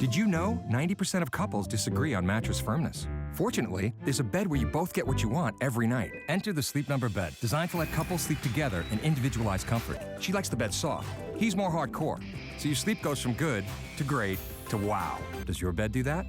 Did you know 90% of couples disagree on mattress firmness? Fortunately, there's a bed where you both get what you want every night. Enter the Sleep Number bed, designed to let couples sleep together in individualized comfort. She likes the bed soft. He's more hardcore. So your sleep goes from good to great to wow. Does your bed do that?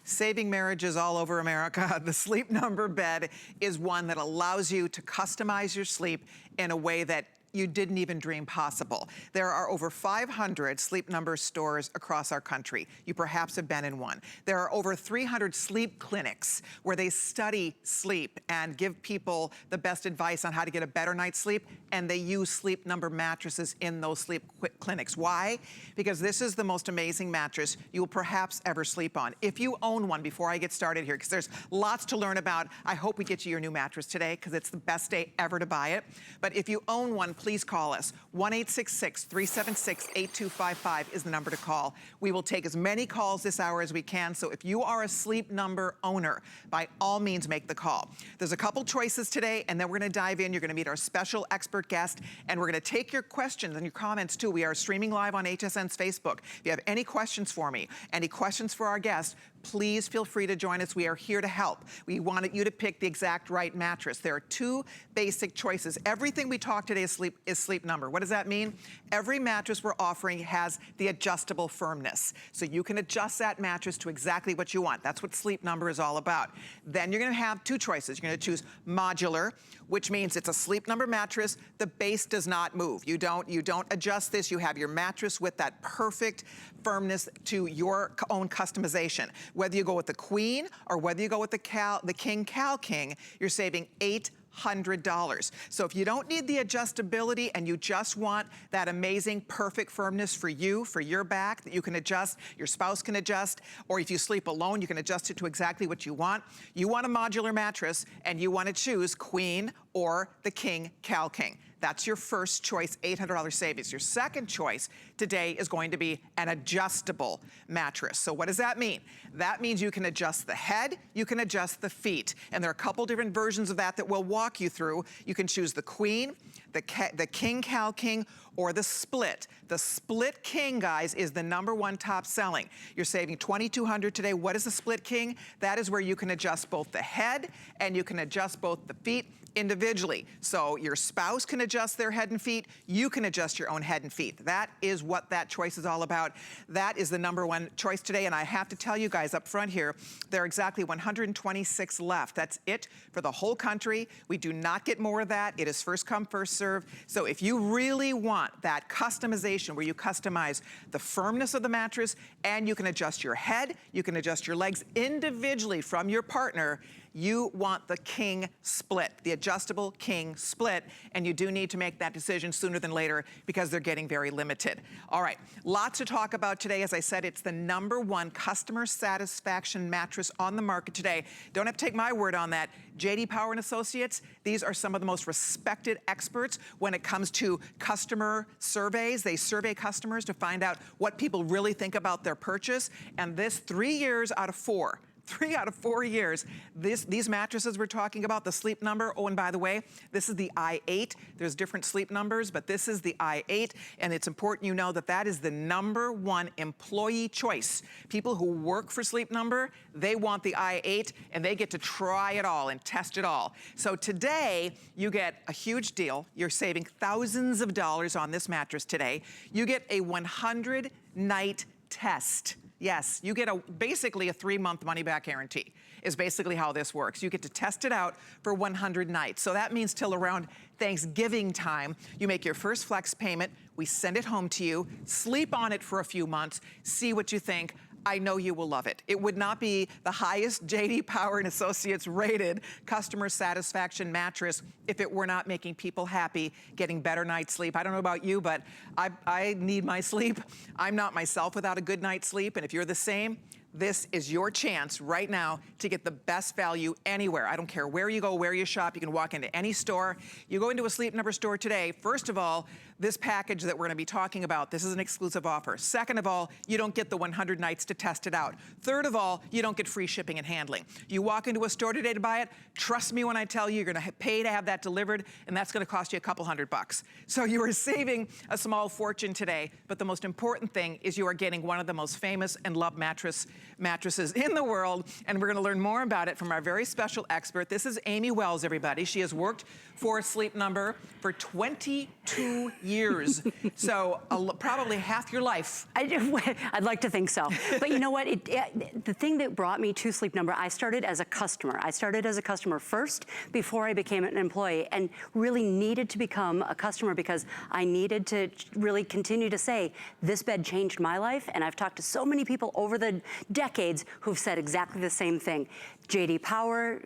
Saving marriages all over America. The Sleep Number bed is one that allows you to customize your sleep in a way that you didn't even dream possible. There are over 500 Sleep Number stores across our country. You perhaps have been in one. There are over 300 sleep clinics where they study sleep and give people the best advice on how to get a better night's sleep, and they use Sleep Number mattresses in those sleep clinics. Why? Because this is the most amazing mattress you will perhaps ever sleep on. If you own one, before I get started here, because there's lots to learn about, I hope we get you your new mattress today because it's the best day ever to buy it. But if you own one, please call us. 1-866-376-8255 is the number to call. We will take as many calls this hour as we can, so if you are a Sleep Number owner, by all means make the call. There's a couple choices today, and then we're gonna dive in. You're gonna meet our special expert guest, and we're gonna take your questions and your comments too. We are streaming live on HSN's Facebook. If you have any questions for me, any questions for our guest, please feel free to join us. We are here to help. We wanted you to pick the exact right mattress. There are two basic choices. Everything we talk today is Sleep Number. What does that mean? Every mattress we're offering has the adjustable firmness. So you can adjust that mattress to exactly what you want. That's what Sleep Number is all about. Then you're gonna have two choices. You're gonna choose Modular, which means it's a Sleep Number mattress. The base does not move. You don't adjust this. You have your mattress with that perfect firmness to your own customization. Whether you go with the Queen or whether you go with the King Cal King, you're saving $800. So if you don't need the adjustability and you just want that amazing, perfect firmness for you, for your back, that you can adjust, your spouse can adjust, or if you sleep alone, you can adjust it to exactly what you want. You want a modular mattress and you want to choose Queen or the King Cal King. That's your first choice, $800 savings. Your second choice today is going to be an adjustable mattress. So what does that mean? That means you can adjust the head, you can adjust the feet. And there are a couple different versions of that we'll walk you through. You can choose the Queen, the King Cal King, or the Split. The Split King, guys, is the #1 top selling. You're saving $2,200 today. What is the Split King? That is where you can adjust both the head and you can adjust both the feet individually. So your spouse can adjust their head and feet, you can adjust your own head and feet. That is what that choice is all about. That is the #1 choice today, and I have to tell you guys up front here, there are exactly 126 left. That's it for the whole country. We do not get more of that. It is first come, first serve. So if you really want that customization where you customize the firmness of the mattress and you can adjust your head, you can adjust your legs individually from your partner, you want the King Split, the adjustable King Split, and you do need to make that decision sooner than later because they're getting very limited. All right, lots to talk about today. As I said, it's the #1 customer satisfaction mattress on the market today. Don't have to take my word on that. J.D. Power and Associates, these are some of the most respected experts when it comes to customer surveys. They survey customers to find out what people really think about their purchase, and this 3 years out of 4, 3 out of 4 years, these mattresses we're talking about, the Sleep Number, oh, and by the way, this is the i8. There's different Sleep Numbers, but this is the i8, and it's important you know that that is the #1 employee choice. People who work for Sleep Number, they want the i8, and they get to try it all and test it all. So today, you get a huge deal. You're saving thousands of dollars on this mattress today. You get a 100-night test. Yes, you get basically a 3-month money-back guarantee is basically how this works. You get to test it out for 100 nights. So that means till around Thanksgiving time, you make your first flex payment, we send it home to you, sleep on it for a few months, see what you think. I know you will love it. It would not be the highest J.D. Power and Associates rated customer satisfaction mattress if it were not making people happy, getting better night's sleep. I don't know about you, but I need my sleep. I'm not myself without a good night's sleep, and if you're the same, this is your chance right now to get the best value anywhere. I don't care where you go, where you shop. You can walk into any store. You go into a Sleep Number store today. First of all, this package that we're gonna be talking about, this is an exclusive offer. Second of all, you don't get the 100 nights to test it out. Third of all, you don't get free shipping and handling. You walk into a store today to buy it, trust me when I tell you, you're gonna pay to have that delivered, and that's gonna cost you a couple $100. So you are saving a small fortune today, but the most important thing is you are getting one of the most famous and loved mattresses in the world, and we're gonna learn more about it from our very special expert. This is Amy Wells, everybody. She has worked for Sleep Number for 22 years. So probably half your life. I'd like to think so. But you know what? The thing that brought me to Sleep Number, I started as a customer. I started as a customer first before I became an employee, and really needed to become a customer because I needed to really continue to say, this bed changed my life. And I've talked to so many people over the decades who've said exactly the same thing. JD Power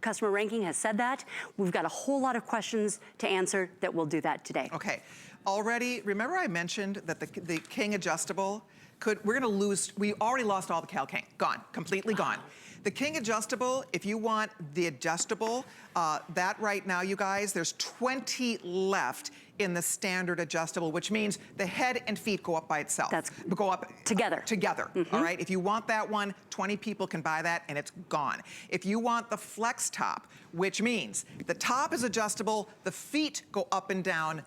customer ranking has said that. We've got a whole lot of questions to answer that we'll do that today. Okay, already, remember I mentioned that the King adjustable we're gonna lose, we already lost all the Cal King, gone, completely gone. The King adjustable, if you want the adjustable, that right now, you guys, there's 20 left in the standard adjustable, which means the head and feet go up by itself. Go up together. All right? If you want that one, 20 people can buy that and it's gone. If you want the flex top, which means the top is adjustable, the feet go up and down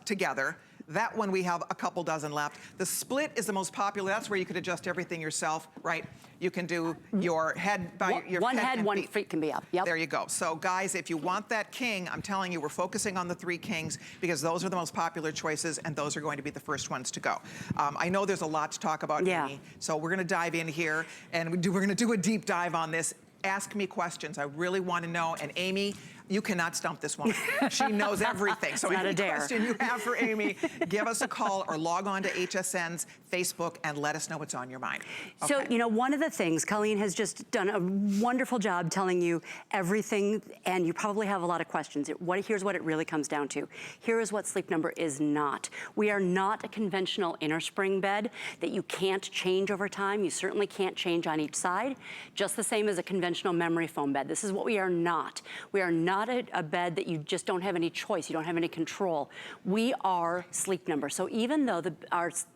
together. That one we have a couple dozen left. The split is the most popular. That's where you could adjust everything yourself, right? You can do your head by your one head, and one feet. feet can be up. Yep. There you go. So guys, if you want that King, I'm telling you, we're focusing on the 3 Kings because those are the most popular choices and those are going to be the first ones to go. I know there's a lot to talk about, Amy, so we're gonna dive in here and we're gonna do a deep dive on this. Ask me questions. I really want to know. And Amy, you cannot stump this woman. She knows everything. So any question you have for Amy, give us a call or log on to HSN's Facebook and let us know what's on your mind. Okay. So, you know, one of the things, Colleen has just done a wonderful job telling you everything, and you probably have a lot of questions. Here's what it really comes down to. Here is what Sleep Number is not. We are not a conventional inner spring bed that you can't change over time. You certainly can't change on each side, just the same as a conventional memory foam bed. This is what we are not. We are not a bed that you just don't have any choice, you don't have any control. We are Sleep Number. So even though the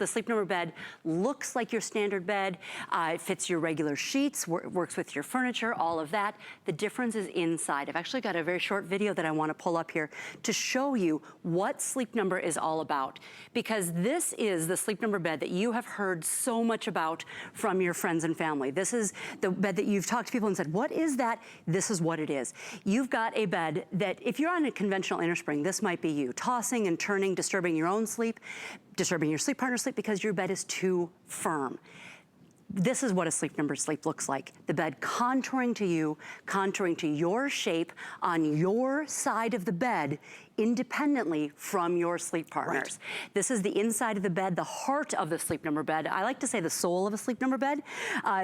Sleep Number bed looks like your standard bed, it fits your regular sheets, works with your furniture, all of that, the difference is inside. I've actually got a very short video that I want to pull up here to show you what Sleep Number is all about. Because this is the Sleep Number bed that you have heard so much about from your friends and family. This is the bed that you've talked to people and said, what is that? This is what it is. You've got a bed that if you're on a conventional inner spring, this might be you, tossing and turning, disturbing your own sleep, disturbing your sleep partner's sleep because your bed is too firm. This is what a Sleep Number sleep looks like. The bed contouring to you, contouring to your shape on your side of the bed, independently from your sleep partners. Right. This is the inside of the bed, the heart of the Sleep Number bed. I like to say the soul of a Sleep Number bed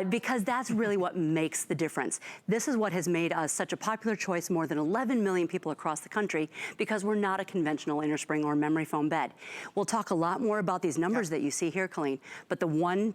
because that's really what makes the difference. This is what has made us such a popular choice, more than 11 million people across the country, because we're not a conventional inner spring or memory foam bed. We'll talk a lot more about these numbers that you see here, Colleen, but the one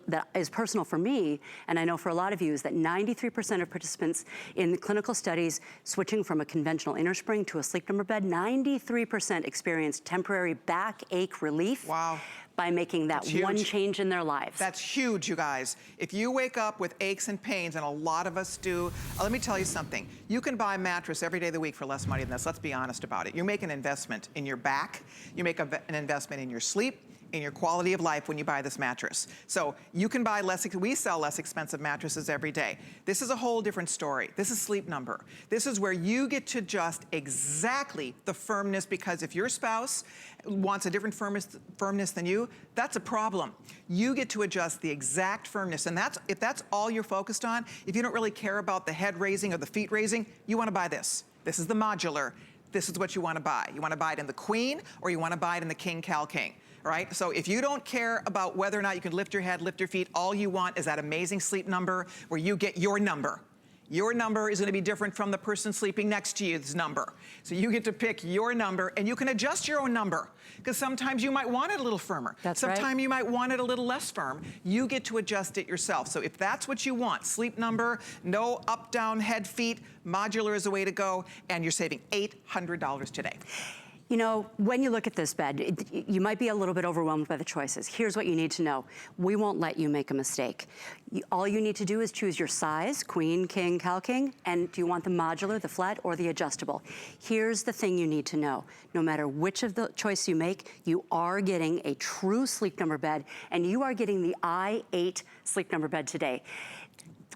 that is personal for me, and I know for a lot of you, is that 93% of participants in the clinical studies switching from a conventional inner spring to a Sleep Number bed, 93% experienced temporary backache relief. Wow. By making that one change in their lives. That's huge, you guys. If you wake up with aches and pains, and a lot of us do, let me tell you something. You can buy a mattress every day of the week for less money than this. Let's be honest about it. You make an investment in your back. You make an investment in your sleep, in your quality of life when you buy this mattress. So you can buy we sell less expensive mattresses every day. This is a whole different story. This is Sleep Number. This is where you get to adjust exactly the firmness, because if your spouse wants a different firmness than you, that's a problem. You get to adjust the exact firmness, and if that's all you're focused on, if you don't really care about the head raising or the feet raising, you wanna buy this. This is the Modular. This is what you wanna buy. You wanna buy it in the Queen, or you wanna buy it in the King Cal King. All right, so if you don't care about whether or not you can lift your head, lift your feet, all you want is that amazing Sleep Number where you get your number. Your number is gonna be different from the person sleeping next to you's number. So you get to pick your number, and you can adjust your own number, because sometimes you might want it a little firmer. Sometimes you might want it a little less firm. You get to adjust it yourself. So if that's what you want, Sleep Number, no up, down, head, feet, Modular is the way to go, and you're saving $800 today. You know, when you look at this bed, you might be a little bit overwhelmed by the choices. Here's what you need to know. We won't let you make a mistake. All you need to do is choose your size, queen, king, cal king, and do you want the modular, the flat, or the adjustable? Here's the thing you need to know. No matter which of the choice you make, you are getting a true Sleep Number bed, and you are getting the i8 Sleep Number bed today.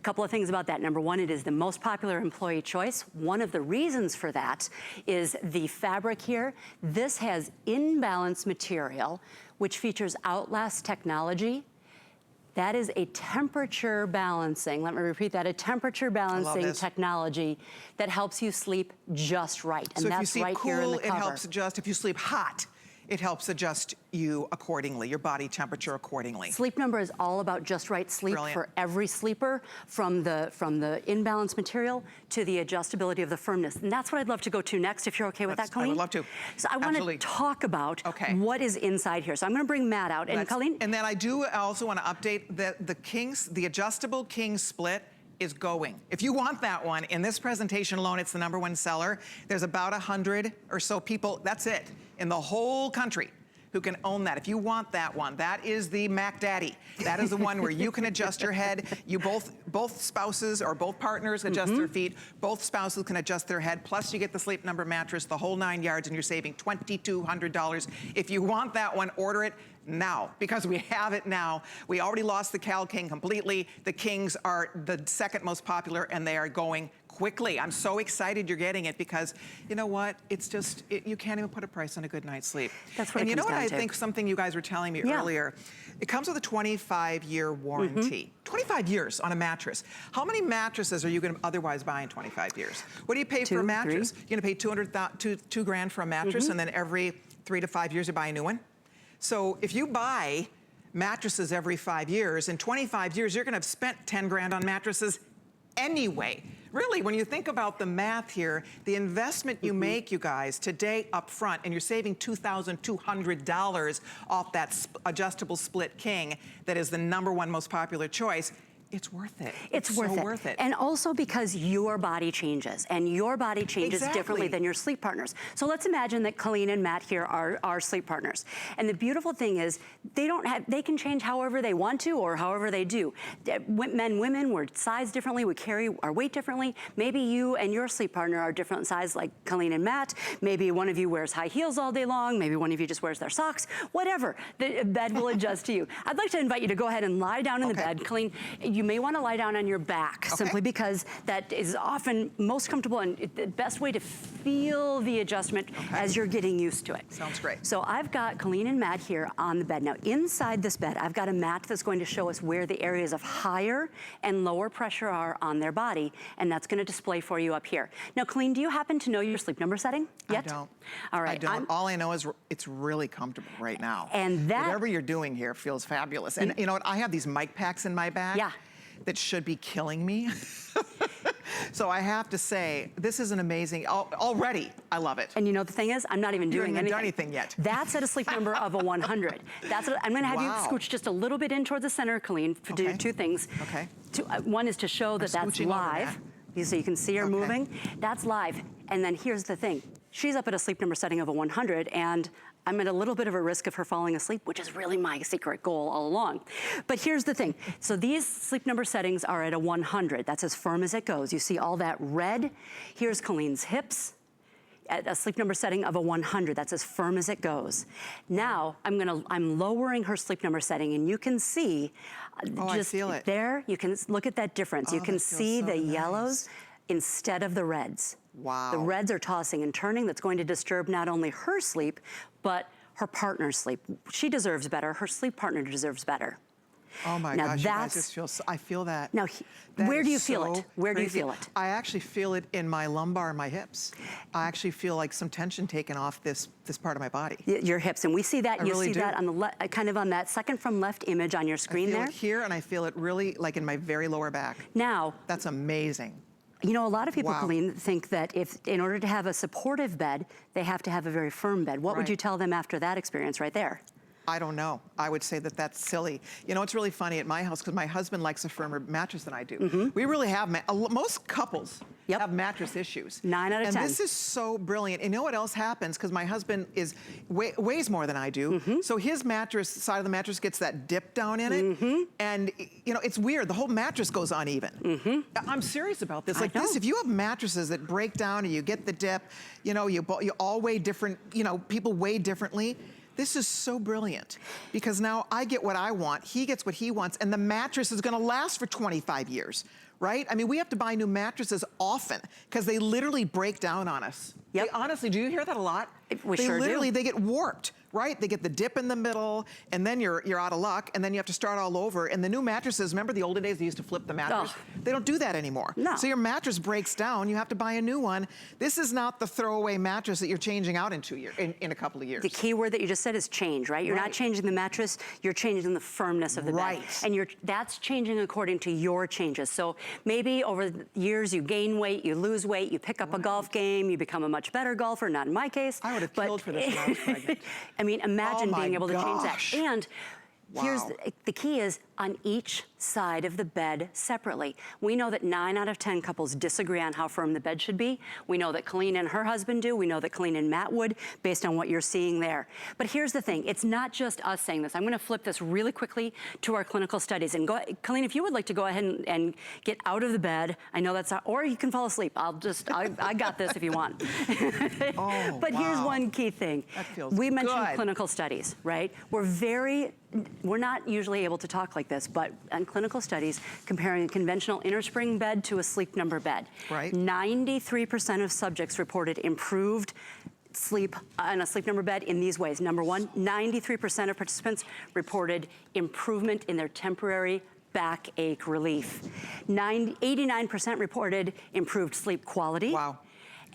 Couple of things about that. Number one, it is the most popular employee choice. One of the reasons for that is the fabric here. This has in-balance material, which features Outlast technology. That is a temperature balancing, let me repeat that, a temperature balancing technology that helps you sleep just right. And so that's right cool, here in the cover. It helps adjust. If you sleep hot, it helps adjust you accordingly, your body temperature accordingly. Sleep Number is all about just right sleep for every sleeper, from the in-balance material to the adjustability of the firmness. And that's what I'd love to go to next, if you're okay with that, Colleen. I would love to. So I want to talk about what is inside here. So I'm going to bring Matt out. And Colleen? And then I also want to update the adjustable king split is going. If you want that one, in this presentation alone, it's the #1 seller. There's about 100 or so people, that's it, in the whole country who can own that. If you want that one, that is the Mac Daddy. That is the one where you can adjust your head. You both spouses or both partners adjust their feet. Both spouses can adjust their head. Plus you get the Sleep Number mattress, the whole 9 yards, and you're saving $2,200. If you want that one, order it now, because we have it now. We already lost the Cal King completely. The Kings are the second most popular, and they are going quickly. I'm so excited you're getting it, because you know what? It's just, you can't even put a price on a good night's sleep. That's what and it you know comes what down I to. think, something you guys were telling me earlier, it comes with a 25-year warranty. 25 years on a mattress. How many mattresses are you going to otherwise buy in 25 years? What do you pay for a mattress? You're going to pay $2 grand for a mattress, and then every 3 to 5 years you buy a new one? So if you buy mattresses every 5 years, in 25 years, you're gonna have spent 10 grand on mattresses anyway. Really, when you think about the math here, the investment you make, you guys, today up front, and you're saving $2,200 off that adjustable split king that is the #1 most popular choice, it's worth it. It's so worth it. And also because your body changes, and your body changes differently than your sleep partners. So let's imagine that Colleen and Matt here are sleep partners. And the beautiful thing is, they can change however they want to or however they do. Men, women, we're sized differently, we carry our weight differently. Maybe you and your sleep partner are different size, like Colleen and Matt. Maybe one of you wears high heels all day long. Maybe one of you just wears their socks. Whatever, the bed will adjust to you. I'd like to invite you to go ahead and lie down in the bed. Colleen, you may want to lie down on your back, simply because that is often most comfortable and the best way to feel the adjustment as you're getting used to it. Sounds great. So I've got Colleen and Matt here on the bed. Now inside this bed, I've got a mat that's going to show us where the areas of higher and lower pressure are on their body, and that's going to display for you up here. Now Colleen, do you happen to know your Sleep Number setting yet? I don't. All right. I don't. All I know is it's really comfortable right now. And that, whatever you're doing here feels fabulous. And you know what? I have these mic packs in my bag. That should be killing me. So I have to say, this is an amazing, already, I love it. And you know the thing is, I'm not even doing anything. You haven't done anything yet. That's at a Sleep Number of a 100. That's what, I'm gonna have you scooch just a little bit in towards the center, Colleen, to do two things. One is to show that that's live, so you can see her moving. That's live. And then here's the thing. She's up at a Sleep Number setting of a 100, and I'm at a little bit of a risk of her falling asleep, which is really my secret goal all along. But here's the thing. So these Sleep Number settings are at a 100. That's as firm as it goes. You see all that red? Here's Colleen's hips at a Sleep Number setting of a 100. That's as firm as it goes. Now, I'm lowering her Sleep Number setting, and you can see I feel it. There, you can look at that difference. You can see the yellows instead of the reds. Wow. The reds are tossing and turning. That's going to disturb not only her sleep, but her partner's sleep. She deserves better. Her sleep partner deserves better. Oh my gosh, you guys just feel, I feel that. Now, where do you feel it? Where do you feel it? I actually feel it in my lumbar and my hips. I actually feel like some tension taken off this part of my body. Your hips, and we see that, you see that on the kind of on that second from left image on your screen there. I feel it here, and I feel it really like in my very lower back. Now. That's amazing. You know, a lot of people, Colleen, think that in order to have a supportive bed, they have to have a very firm bed. What would you tell them after that experience right there? I don't know. I would say that that's silly. You know, it's really funny at my house because my husband likes a firmer mattress than I do. We really have, most couples have mattress issues. 9 out of 10. And this is so brilliant. And you know what else happens? Because my husband weighs more than I do. So his mattress, side of the mattress gets that dip down in it. And, you know, it's weird. The whole mattress goes uneven. I'm serious about this. Like this, if you have mattresses that break down and you get the dip, you know, you all weigh different, you know, people weigh differently. This is so brilliant because now I get what I want, he gets what he wants, and the mattress is gonna last for 25 years, right? I mean, we have to buy new mattresses often because they literally break down on us. They, honestly, do you hear that a lot? We sure do. They get warped, right? They get the dip in the middle, and then you're out of luck, and then you have to start all over. And the new mattresses, remember the olden days they used to flip the mattress? They don't do that anymore. No. So your mattress breaks down, you have to buy a new one. This is not the throwaway mattress that you're changing out in 2 years, in a couple of years. The key word that you just said is change, right? You're not changing the mattress, you're changing the firmness of the bed. And that's changing according to your changes. So maybe over the years you gain weight, you lose weight, you pick up a golf game, you become a much better golfer, not in my case. I would have killed for this when I was pregnant. I mean, imagine being able to change that. And here's the key is on each side of the bed separately. We know that 9 out of 10 couples disagree on how firm the bed should be. We know that Colleen and her husband do. We know that Colleen and Matt would, based on what you're seeing there. But here's the thing, it's not just us saying this. I'm gonna flip this really quickly to our clinical studies. And Colleen, if you would like to go ahead and get out of the bed, I know that's, or you can fall asleep. I got this if you want. But here's one key thing. That feels we mentioned clinical studies, right? We're not usually able to talk like this, but on clinical studies, comparing a conventional innerspring bed to a Sleep Number bed, 93% of subjects reported improved sleep on a Sleep Number bed in these ways. Number one, 93% of participants reported improvement in their temporary backache relief. 89% reported improved sleep quality.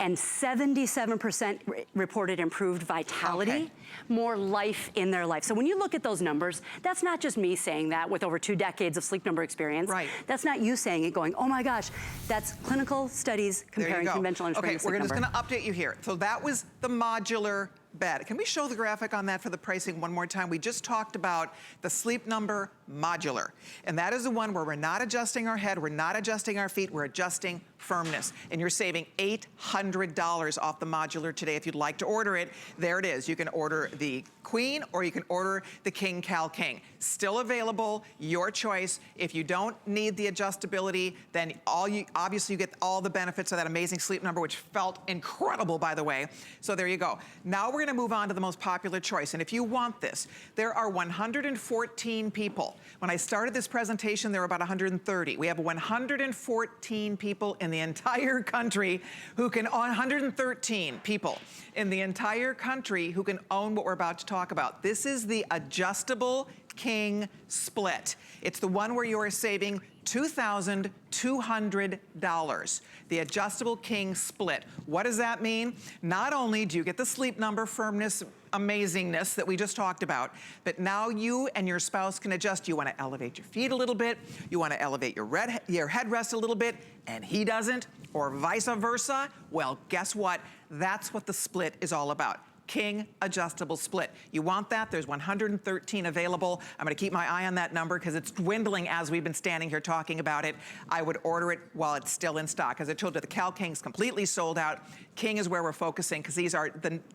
And 77% reported improved vitality, more life in their life. So when you look at those numbers, that's not just me saying that with over 2 decades of Sleep Number experience. That's not you saying it going, oh my gosh, that's clinical studies comparing conventional and Sleep Number. We're just gonna update you here. So that was the modular bed. Can we show the graphic on that for the pricing one more time? We just talked about the Sleep Number Modular. And that is the one where we're not adjusting our head, we're not adjusting our feet, we're adjusting firmness. And you're saving $800 off the modular today. If you'd like to order it, there it is. You can order the Queen or you can order the King Cal King. Still available, your choice. If you don't need the adjustability, then obviously you get all the benefits of that amazing Sleep Number, which felt incredible, by the way. So there you go. Now we're gonna move on to the most popular choice. And if you want this, there are 114 people. When I started this presentation, there were about 130. We have 114 people in the entire country who can, 113 people in the entire country who can own what we're about to talk about. This is the adjustable King split. It's the one where you are saving $2,200. The adjustable King split. What does that mean? Not only do you get the Sleep Number firmness, amazingness that we just talked about, but now you and your spouse can adjust. You want to elevate your feet a little bit, you want to elevate your headrest a little bit, and he doesn't, or vice versa. Well, guess what? That's what the split is all about. King adjustable split. You want that? There's 113 available. I'm gonna keep my eye on that number because it's dwindling as we've been standing here talking about it. I would order it while it's still in stock. As I told you, the Cal King's completely sold out. King is where we're focusing because these are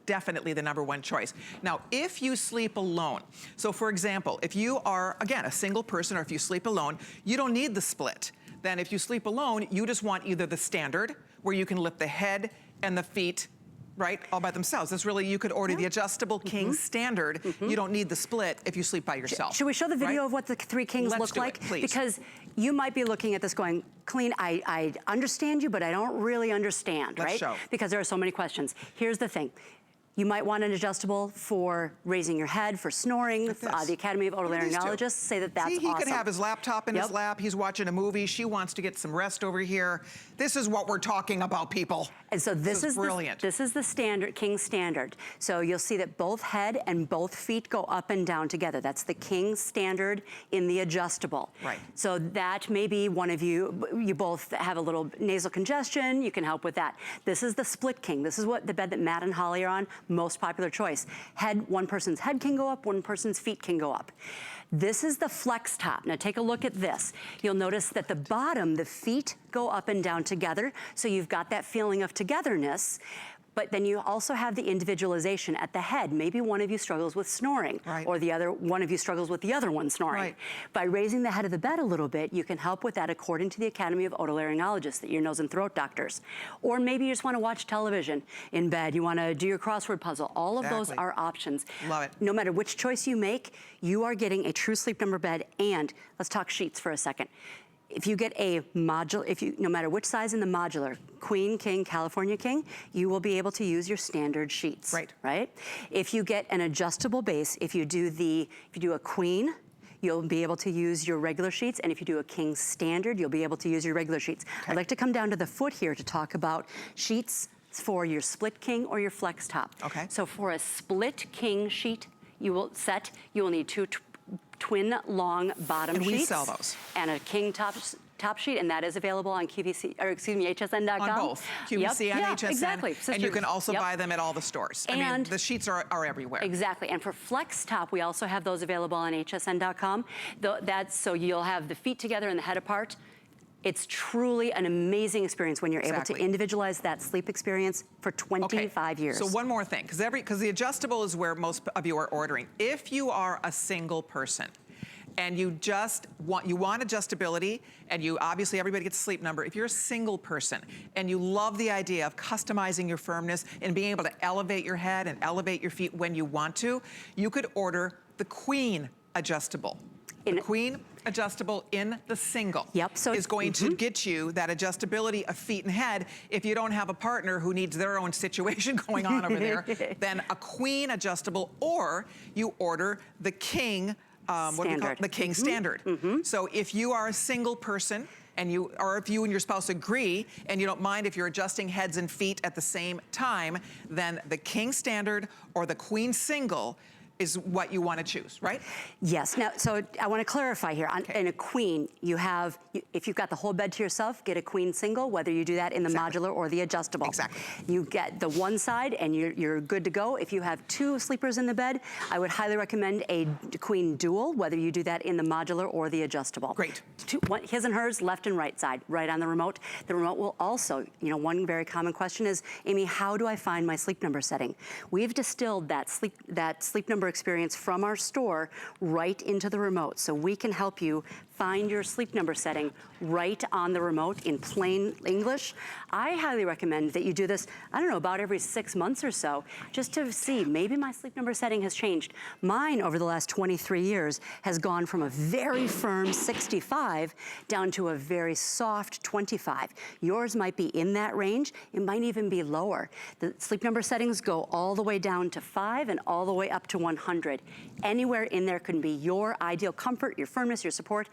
definitely the #1 choice. Now, if you sleep alone, so for example, if you are, again, a single person or if you sleep alone, you don't need the split. Then if you sleep alone, you just want either the standard, where you can lift the head and the feet right, all by themselves. That's really, you could order the adjustable King standard. You don't need the split if you sleep by yourself. Should we show the video of what the 3 Kings look like? Please. Because you might be looking at this going, Colleen, I understand you, but I don't really understand, right? Show. Because there are so many questions. Here's the thing. You might want an adjustable for raising your head, for snoring. The Academy of Otolaryngologists say that that's awesome. He could have his laptop in his lap. He's watching a movie. She wants to get some rest over here. This is what we're talking about, people. And so this is brilliant. This is the standard, King standard. So you'll see that both head and both feet go up and down together. That's the King standard in the adjustable. Right. So that may be one of you both have a little nasal congestion, you can help with that. This is the split King. This is what the bed that Matt and Holly are on. most popular choice. Head, one person's head can go up, one person's feet can go up. This is the flex top. Now take a look at this. You'll notice that the bottom, the feet go up and down together, so you've got that feeling of togetherness. But then you also have the individualization at the head. Maybe one of you struggles with snoring, right, or the other one of you struggles with the other one snoring. Right. By raising the head of the bed a little bit, you can help with that according to the Academy of Otolaryngologists, the ear, nose, and throat doctors. Or maybe you just want to watch television in bed. You want to do your crossword puzzle. All of those are options. Love it. No matter which choice you make, you are getting a true Sleep Number bed. And let's talk sheets for a second. If you get a modular, no matter which size in the modular, Queen, King, California King, you will be able to use your standard sheets. Right? If you get an adjustable base, if you do a Queen, you'll be able to use your regular sheets, and if you do a King standard, you'll be able to use your regular sheets. Okay. I'd like to come down to the foot here to talk about sheets for your split king or your flex top. Okay. So for a split king sheet, you will need two twin long bottom sheets. And we sell those. And a king top sheet, and that is available on HSN.com. On both, QVC and HSN. Exactly. And you can also buy them at all the stores. I mean, the sheets are everywhere. Exactly, and for flex top, we also have those available on HSN.com. So you'll have the feet together and the head apart. It's truly an amazing experience when you're able to individualize that sleep experience for 25 years. So one more thing, because the adjustable is where most of you are ordering. If you are a single person and you want adjustability, and obviously everybody gets Sleep Number. If you're a single person and you love the idea of customizing your firmness and being able to elevate your head and elevate your feet when you want to, you could order the Queen adjustable. The Queen adjustable in the single is going to get you that adjustability of feet and head. If you don't have a partner who needs their own situation going on over there, then a Queen adjustable, or you order the King, what do we call it? The King Standard. So if you are a single person, or if you and your spouse agree, and you don't mind if you're adjusting heads and feet at the same time, then the King Standard or the Queen Single is what you want to choose, right? Yes. Now, so I want to clarify here. In a Queen, if you've got the whole bed to yourself, get a Queen single, whether you do that in the modular or the adjustable. Exactly. You get the one side and you're good to go. If you have two sleepers in the bed, I would highly recommend a Queen dual, whether you do that in the modular or the adjustable. Great. His and hers, left and right side, right on the remote. The remote will also, one very common question is, Amy, how do I find my Sleep Number setting? We've distilled that sleep number experience from our store right into the remote, so we can help you find your Sleep Number setting right on the remote in plain English. I highly recommend that you do this, I don't know, about every 6 months or so, just to see, maybe my Sleep Number setting has changed. Mine, over the last 23 years, has gone from a very firm 65 down to a very soft 25. Yours might be in that range. It might even be lower. The Sleep Number settings go all the way down to 5 and all the way up to 100. Anywhere in there can be your ideal comfort, your firmness, your support.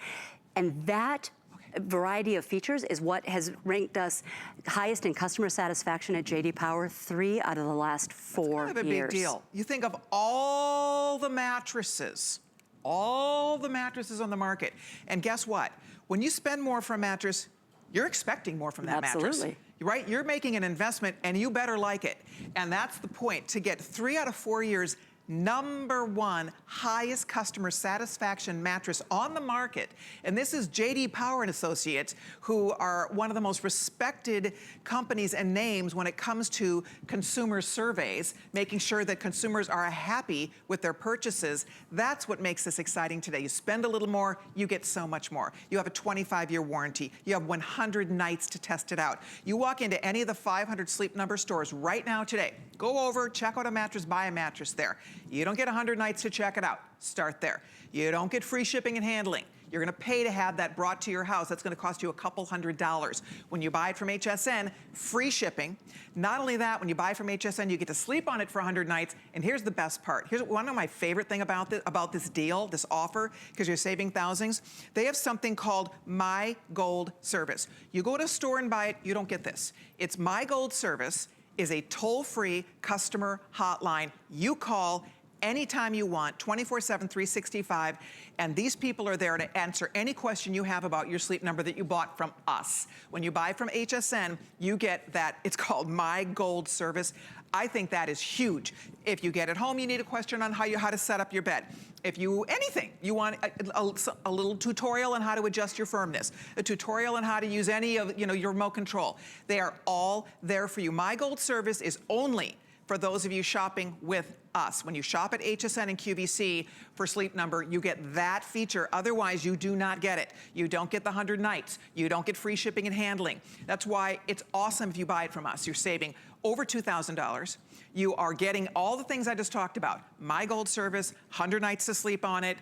And that variety of features is what has ranked us highest in customer satisfaction at J.D. Power 3 out of the last 4 years. That's kind of a big deal. You think of all the mattresses on the market, and guess what? When you spend more for a mattress, you're expecting more from that mattress. Right? You're making an investment, and you better like it. And that's the point, to get 3 out of 4 years #1 highest customer satisfaction mattress on the market. And this is J.D. Power and Associates, who are one of the most respected companies and names when it comes to consumer surveys, making sure that consumers are happy with their purchases. That's what makes this exciting today. You spend a little more, you get so much more. You have a 25-year warranty. You have 100 nights to test it out. You walk into any of the 500 Sleep Number stores right now today. Go over, check out a mattress, buy a mattress there. You don't get 100 nights to check it out. Start there. You don't get free shipping and handling. You're gonna pay to have that brought to your house. That's gonna cost you a couple $100. When you buy it from HSN, free shipping. Not only that, when you buy from HSN, you get to sleep on it for 100 nights. And here's the best part. Here's one of my favorite thing about this deal, this offer, because you're saving thousands. They have something called My Gold Service. You go to a store and buy it, you don't get this. It's My Gold Service is a toll-free customer hotline. You call anytime you want, 24/7, 365, and these people are there to answer any question you have about your Sleep Number that you bought from us. When you buy from HSN, you get that, it's called My Gold service. I think that is huge. If you get it home, you need a question on how to set up your bed. If you, anything, you want a little tutorial on how to adjust your firmness, a tutorial on how to use any of, your remote control. They are all there for you. My Gold service is only for those of you shopping with us. When you shop at HSN and QVC for Sleep Number, you get that feature. Otherwise, you do not get it. You don't get the 100 nights. You don't get free shipping and handling. That's why it's awesome if you buy it from us. You're saving over $2,000. You are getting all the things I just talked about. My Gold service, 100 nights to sleep on it,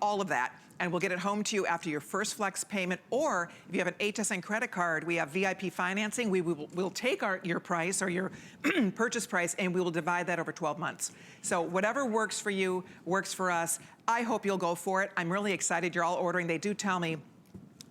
all of that. And we'll get it home to you after your first flex payment. Or if you have an HSN credit card, we have VIP financing. We'll take your price or your purchase price, and we will divide that over 12 months. So whatever works for you, works for us. I hope you'll go for it. I'm really excited you're all ordering. They do tell me,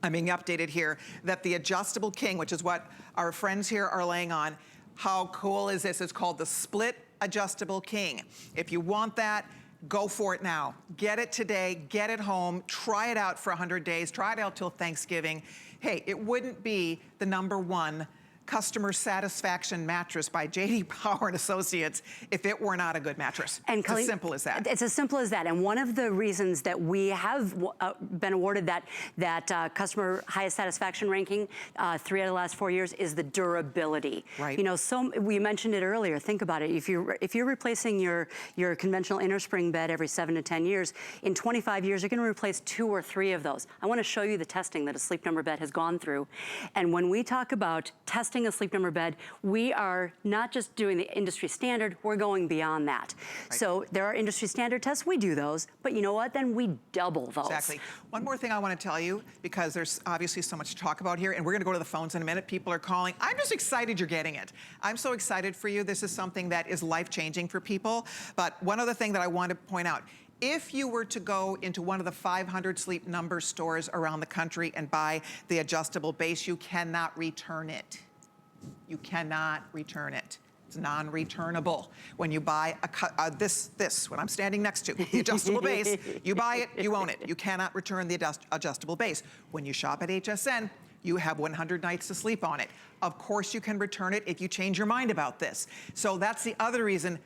I'm being updated here, that the adjustable king, which is what our friends here are laying on, how cool is this? It's called the Split Adjustable King. If you want that, go for it now. Get it today, get it home, try it out for 100 days, try it out till Thanksgiving. Hey, it wouldn't be the #1 customer satisfaction mattress by J.D. Power and Associates if it were not a good mattress. And it's as simple as that. It's as simple as that. And one of the reasons that we have been awarded that customer highest satisfaction ranking 3 out of the last 4 years is the durability. Right. We mentioned it earlier. Think about it. If you're replacing your conventional innerspring bed every 7 to 10 years, in 25 years you're going to replace 2 or 3 of those. I want to show you the testing that a Sleep Number bed has gone through. And when we talk about testing a Sleep Number bed, we are not just doing the industry standard, we're going beyond that. Right. So there are industry standard tests, we do those, but you know what, then we double those. Exactly. One more thing I want to tell you, because there's obviously so much to talk about here, and we're going to go to the phones in a minute. People are calling. I'm just excited you're getting it. I'm so excited for you. This is something that is life-changing for people. But one other thing that I want to point out, if you were to go into one of the 500 Sleep Number stores around the country and buy the adjustable base, you cannot return it. You cannot return it. It's non-returnable. When you buy this, what I'm standing next to, the adjustable base, you buy it, you own it. You cannot return the adjustable base. When you shop at HSN, you have 100 nights to sleep on it. Of course you can return it if you change your mind about this. So that's the other reason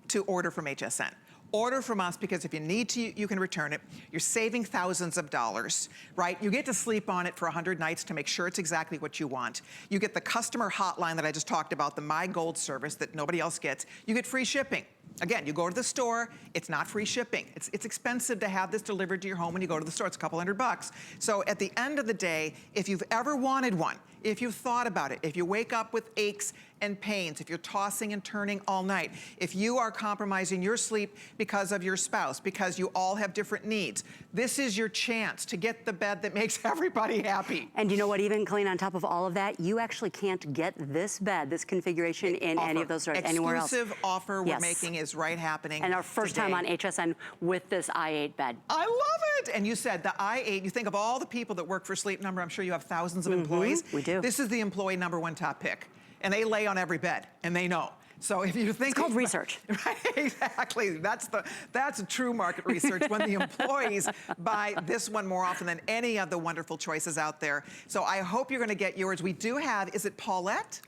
to order from HSN. Order from us, because if you need to, you can return it. You're saving thousands of dollars, right? You get to sleep on it for 100 nights to make sure it's exactly what you want. You get the customer hotline that I just talked about, the My Gold service that nobody else gets. You get free shipping. Again, you go to the store, it's not free shipping. It's expensive to have this delivered to your home when you go to the store. It's a couple $100. So at the end of the day, if you've ever wanted one, if you've thought about it, if you wake up with aches and pains, if you're tossing and turning all night, if you are compromising your sleep because of your spouse, because you all have different needs, this is your chance to get the bed that makes everybody happy. And you know what, even Colleen, on top of all of that, you actually can't get this bed, this configuration in any of those stores, anywhere else. Exclusive offer we're making is right happening. And our first time on HSN with this i8 bed. I love it. And you said the i8, you think of all the people that work for Sleep Number, I'm sure you have thousands of employees. We do. This is the employee #1 top pick. And they lay on every bed, and they know. So if you think— It's called research. Right, exactly. That's true market research, when the employees buy this one more often than any of the wonderful choices out there. So I hope you're gonna get yours. We do have, is it Paulette?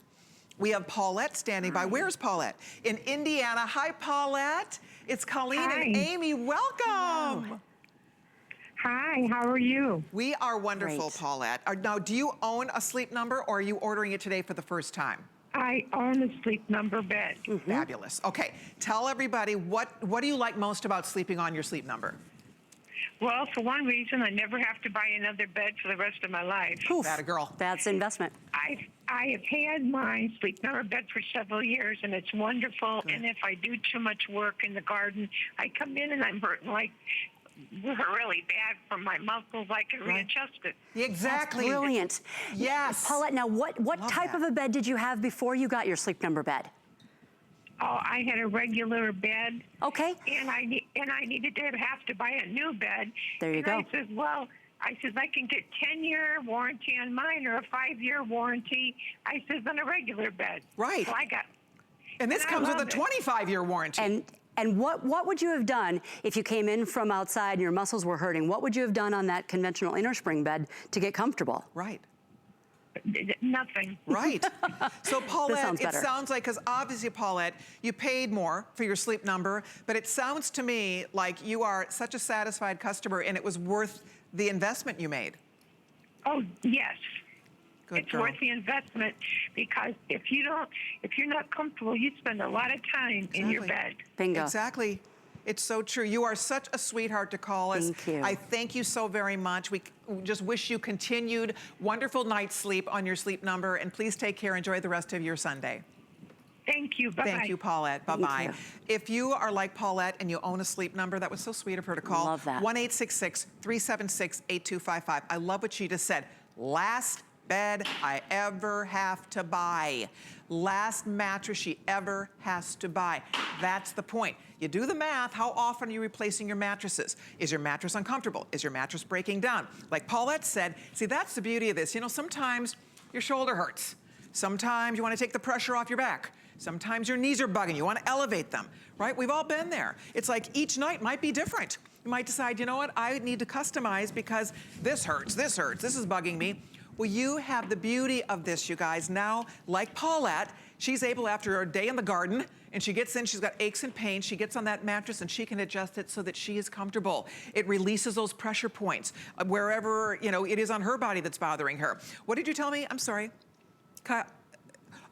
We have Paulette standing by. Where's Paulette? In Indiana. Hi, Paulette. It's Colleen and Amy. Welcome. Hello. Hi, how are you? We are wonderful, Great. Paulette. Now, do you own a Sleep Number, or are you ordering it today for the first time? I own a Sleep Number bed. Fabulous. Okay, tell everybody, what do you like most about sleeping on your Sleep Number? Well, for one reason, I never have to buy another bed for the rest of my life. Poof. That a girl. That's investment. I have had my Sleep Number bed for several years, and it's wonderful. Good. And if I do too much work in the garden, I come in and I'm hurting like really bad from my muscles. I can readjust it. Exactly. That's brilliant. Yes. Paulette, now what type of a bed did you have before you got your Sleep Number bed? Oh, I had a regular bed. Okay. And I needed to have to buy a new bed. There you go. I said, well, I can get 10-year warranty on mine or a 5-year warranty. I says on a regular bed. Right. So I got. And this comes with a 25-year warranty. And what would you have done if you came in from outside and your muscles were hurting? What would you have done on that conventional inner spring bed to get comfortable? Right. Nothing. Right. So Paulette, it better. sounds like, because obviously, Paulette, you paid more for your Sleep Number, but it sounds to me like you are such a satisfied customer and it was worth the investment you made. Oh, yes. Good It's girl. worth the investment, because if you're not comfortable, you spend a lot of time in your bed. Bingo. Exactly. It's so true. You are such a sweetheart to call us. Thank you. I thank you so very much. We just wish you continued wonderful night's sleep on your Sleep Number, and please take care. Enjoy the rest of your Sunday. Thank you. Bye-bye. Thank you, Paulette. Bye-bye. you. If you are like Paulette and you own a Sleep Number, that was so sweet of her to call. Love that. 1-866-376-8255. I love what she just said. Last bed I ever have to buy. Last mattress she ever has to buy. That's the point. You do the math. How often are you replacing your mattresses? Is your mattress uncomfortable? Is your mattress breaking down? Like Paulette said, see, that's the beauty of this. You know, sometimes your shoulder hurts. Sometimes you want to take the pressure off your back. Sometimes your knees are bugging. You want to elevate them, right? We've all been there. It's like each night might be different. You might decide, you know what? I need to customize because this hurts, this is bugging me. Well, you have the beauty of this, you guys. Now, like Paulette, she's able, after a day in the garden, and she gets in, she's got aches and pains, she gets on that mattress and she can adjust it so that she is comfortable. It releases those pressure points wherever, you know, it is on her body that's bothering her. What did you tell me? I'm sorry.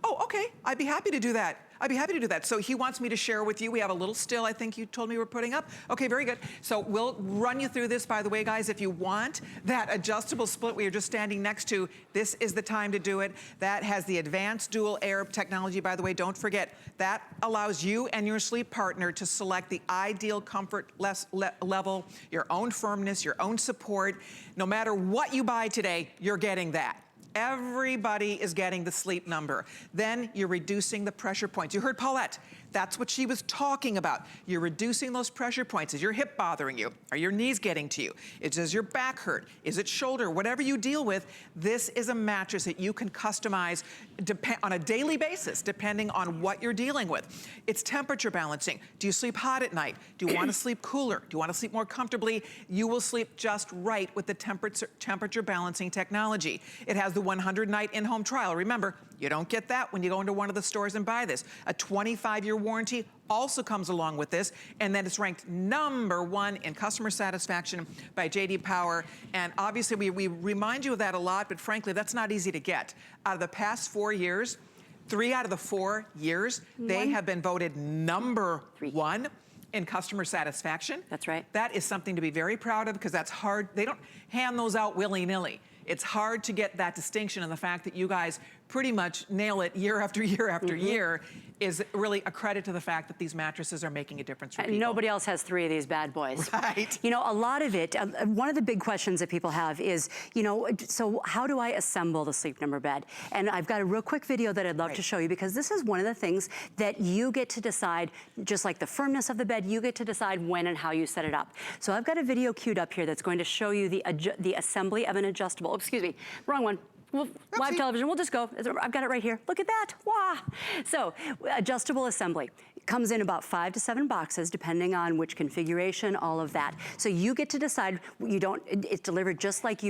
Oh, okay, I'd be happy to do that. I'd be happy to do that. So he wants me to share with you. We have a little still, I think you told me we're putting up. Okay, very good. So we'll run you through this, by the way, guys. If you want that adjustable split where you're just standing next to, this is the time to do it. That has the advanced dual air technology, by the way. Don't forget, that allows you and your sleep partner to select the ideal comfort level, your own firmness, your own support. No matter what you buy today, you're getting that. Everybody is getting the Sleep Number. Then you're reducing the pressure points. You heard Paulette. That's what she was talking about. You're reducing those pressure points. Is your hip bothering you? Are your knees getting to you? Does your back hurt? Is it shoulder? Whatever you deal with, this is a mattress that you can customize on a daily basis, depending on what you're dealing with. It's temperature balancing. Do you sleep hot at night? Do you want to sleep cooler? Do you want to sleep more comfortably? You will sleep just right with the temperature balancing technology. It has the 100-night in-home trial. Remember, you don't get that when you go into one of the stores and buy this. A 25-year warranty also comes along with this, and then it's ranked #1 in customer satisfaction by J.D. Power. And obviously, we remind you of that a lot, but frankly, that's not easy to get. Out of the past 4 years, 3 out of the 4 years, they have been voted #1 in customer satisfaction. That's right. That is something to be very proud of, because that's hard. They don't hand those out willy-nilly. It's hard to get that distinction, and the fact that you guys pretty much nail it year after year after year is really a credit to the fact that these mattresses are making a difference for people. Nobody else has 3 of these bad boys. Right. You know, a lot of it, one of the big questions that people have is, you know, so how do I assemble the Sleep Number bed? And I've got a real quick video that I'd love to show you, because this is one of the things that you get to decide, just like the firmness of the bed, you get to decide when and how you set it up. So I've got a video queued up here that's going to show you the assembly of an adjustable, oh, excuse me, wrong one. Well, live television, we'll just go. I've got it right here. Look at that, wow. So, adjustable assembly. Comes in about 5 to 7 boxes, depending on which configuration, all of that. So you get to decide, it's delivered just like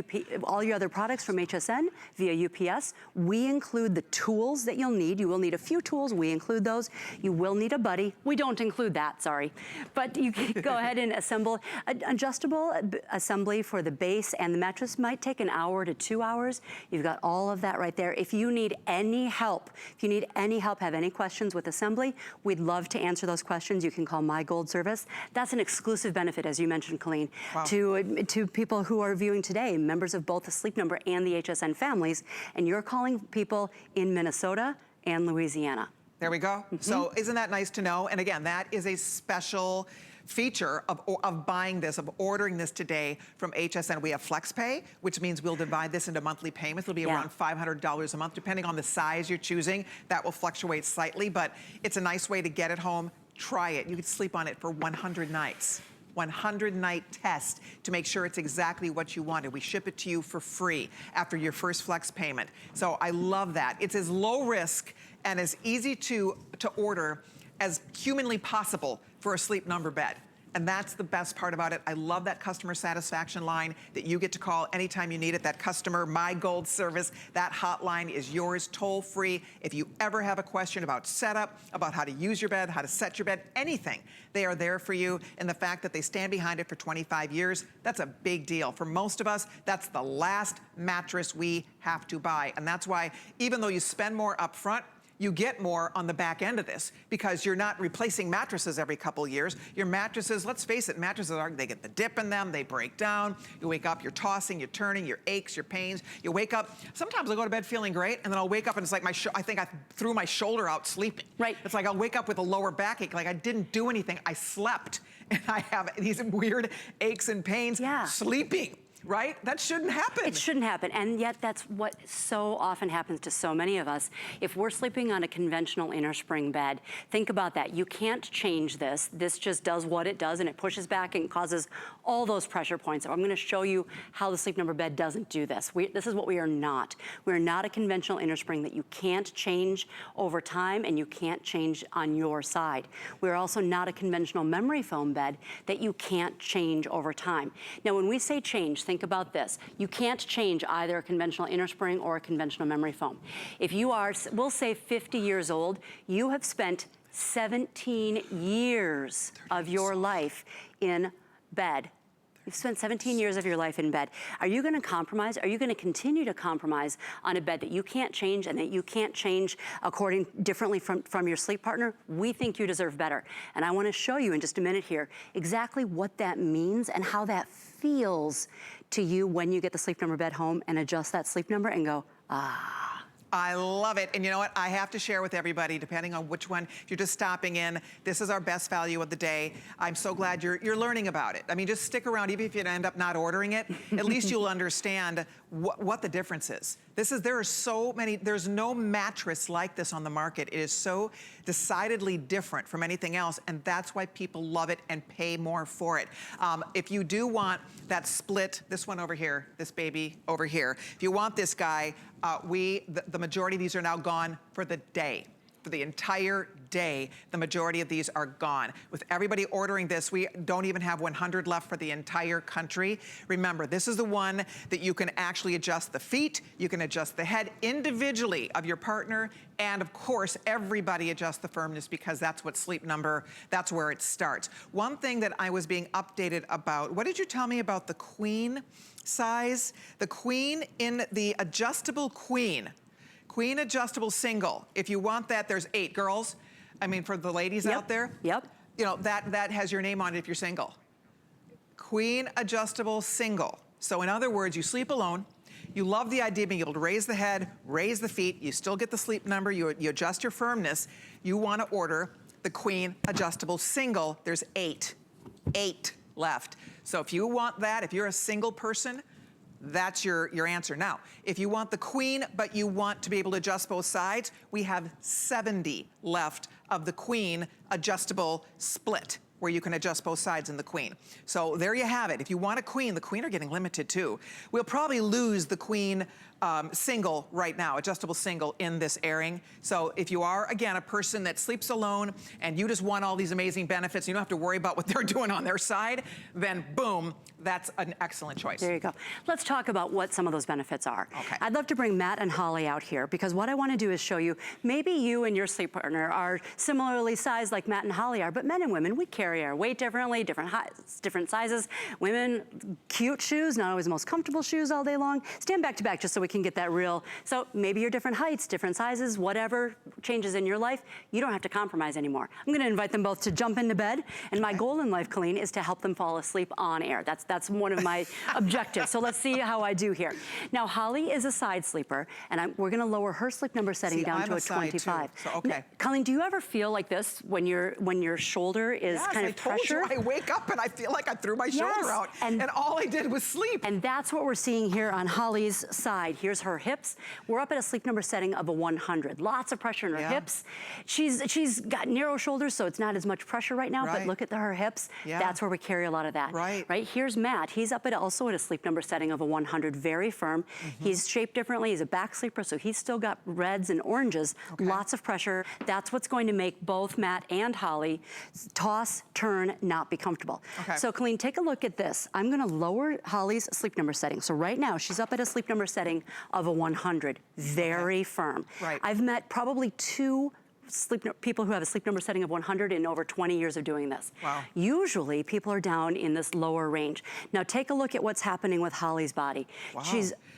all your other products from HSN via UPS. We include the tools that you'll need. You will need a few tools, we include those. You will need a buddy. We don't include that, sorry. But you can go ahead and assemble. Adjustable assembly for the base and the mattress might take 1 hour to 2 hours. You've got all of that right there. If you need any help, have any questions with assembly, we'd love to answer those questions. You can call My Gold Service. That's an exclusive benefit, as you mentioned, Colleen, to people who are viewing today, members of both the Sleep Number and the HSN families, and you're calling people in Minnesota and Louisiana. There we go. So isn't that nice to know? And again, that is a special feature of buying this, of ordering this today from HSN. We have FlexPay, which means we'll divide this into monthly payments. It'll be around $500 a month, depending on the size you're choosing. That will fluctuate slightly, but it's a nice way to get it home. Try it. You could sleep on it for 100 nights. 100-night test to make sure it's exactly what you wanted. We ship it to you for free after your first flex payment. So I love that. It's as low risk and as easy to order as humanly possible for a Sleep Number bed. And that's the best part about it. I love that customer satisfaction line that you get to call anytime you need it. That customer My Gold service, that hotline is yours, toll free. If you ever have a question about setup, about how to use your bed, how to set your bed, anything, they are there for you. And the fact that they stand behind it for 25 years, that's a big deal. For most of us, that's the last mattress we have to buy. And that's why, even though you spend more up front, you get more on the back end of this because you're not replacing mattresses every couple years. Your mattresses, let's face it, mattresses they get the dip in them, they break down. You wake up, you're tossing, you're turning, your aches, your pains. You wake up, sometimes I'll go to bed feeling great and then I'll wake up and it's like I think I threw my shoulder out sleeping. Right. It's like I'll wake up with a lower backache, like I didn't do anything, I slept. And I have these weird aches and pains sleeping. Right? That shouldn't happen. It shouldn't happen, and yet that's what so often happens to so many of us. If we're sleeping on a conventional inner spring bed, think about that. You can't change this. This just does what it does, and it pushes back and causes all those pressure points. I'm gonna show you how the Sleep Number bed doesn't do this. This is what we are not. We're not a conventional inner spring that you can't change over time and you can't change on your side. We're also not a conventional memory foam bed that you can't change over time. Now, when we say change, think about this. You can't change either a conventional inner spring or a conventional memory foam. If you are, we'll say 50 years old, you have spent 17 years of your life in bed. You've spent 17 years of your life in bed. Are you gonna compromise? Are you gonna continue to compromise on a bed that you can't change and that you can't change differently from your sleep partner? We think you deserve better. And I wanna show you in just a minute here exactly what that means and how that feels to you when you get the Sleep Number bed home and adjust that Sleep Number and go, ah. I love it. And you know what? I have to share with everybody, depending on which one, if you're just stopping in, this is our best value of the day. I'm so glad you're learning about it. I mean, just stick around, even if you end up not ordering it, at least you'll understand what the difference is. There are so many, there's no mattress like this on the market. It is so decidedly different from anything else, and that's why people love it and pay more for it. If you do want that split, this one over here, this baby over here, if you want this guy, the majority of these are now gone for the day. For the entire day, the majority of these are gone. With everybody ordering this, we don't even have 100 left for the entire country. Remember, this is the one that you can actually adjust the feet, you can adjust the head individually of your partner, and of course, everybody adjusts the firmness because that's what Sleep Number, that's where it starts. One thing that I was being updated about, what did you tell me about the queen size? The queen in the adjustable queen adjustable single. If you want that, there's 8 girls. I mean, for the ladies out there. Yep. You know, that has your name on it if you're single. Queen adjustable single. So in other words, you sleep alone. You love the idea of being able to raise the head, raise the feet. You still get the Sleep Number. You adjust your firmness. You want to order the queen adjustable single. There's 8 left. So if you want that, if you're a single person, that's your answer. Now, if you want the queen, but you want to be able to adjust both sides, we have 70 left of the queen adjustable split, where you can adjust both sides in the queen. So there you have it. If you want a queen, the queen are getting limited too. We'll probably lose the queen single right now, adjustable single in this airing. So if you are, again, a person that sleeps alone and you just want all these amazing benefits, you don't have to worry about what they're doing on their side, then boom, that's an excellent choice. There you go. Let's talk about what some of those benefits are. Okay. I'd love to bring Matt and Holly out here because what I want to do is show you, maybe you and your sleep partner are similarly sized like Matt and Holly are, but men and women, we carry our weight differently, different heights, different sizes. Women, cute shoes, not always the most comfortable shoes all day long. Stand back to back just so we can get that real. So maybe you're different heights, different sizes, whatever changes in your life, you don't have to compromise anymore. I'm gonna invite them both to jump into bed, and my goal in life, Colleen, is to help them fall asleep on air. That's one of my objectives. So let's see how I do here. Now, Holly is a side sleeper, and we're gonna lower her Sleep Number setting down to a 25. Too, so, okay. Now, Colleen, do you ever feel like this when your shoulder is kind of pressured? I wake up and I feel like I threw my shoulder out, and all I did was sleep. And that's what we're seeing here on Holly's side here's her hips. We're up at a sleep number setting of a 100. Lots of pressure in her hips. She's got narrow shoulders, so it's not as much pressure right now, but look at her hips. That's where we carry a lot of that. Right? Here's Matt. He's up at also at a sleep number setting of a 100, very firm. He's shaped differently. He's a back sleeper, so he's still got reds and oranges. Lots of pressure. That's what's going to make both Matt and Holly toss, turn, not be comfortable. So Colleen, take a look at this. I'm gonna lower Holly's sleep number setting. So right now, she's up at a sleep number setting of a 100, very firm. I've met probably 2 people who have a sleep number setting of 100 in over 20 years of doing this. Usually, people are down in this lower range. Now, take a look at what's happening with Holly's body.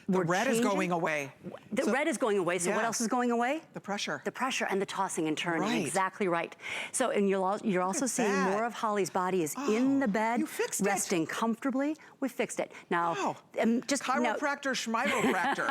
The red is going away. The red is going away, so what else is going away? The pressure. The pressure and the tossing and turning, exactly right. So, and you're also seeing more of Holly's body is in the bed, resting comfortably. We fixed it. Now, just chiropractor, schmiropractor.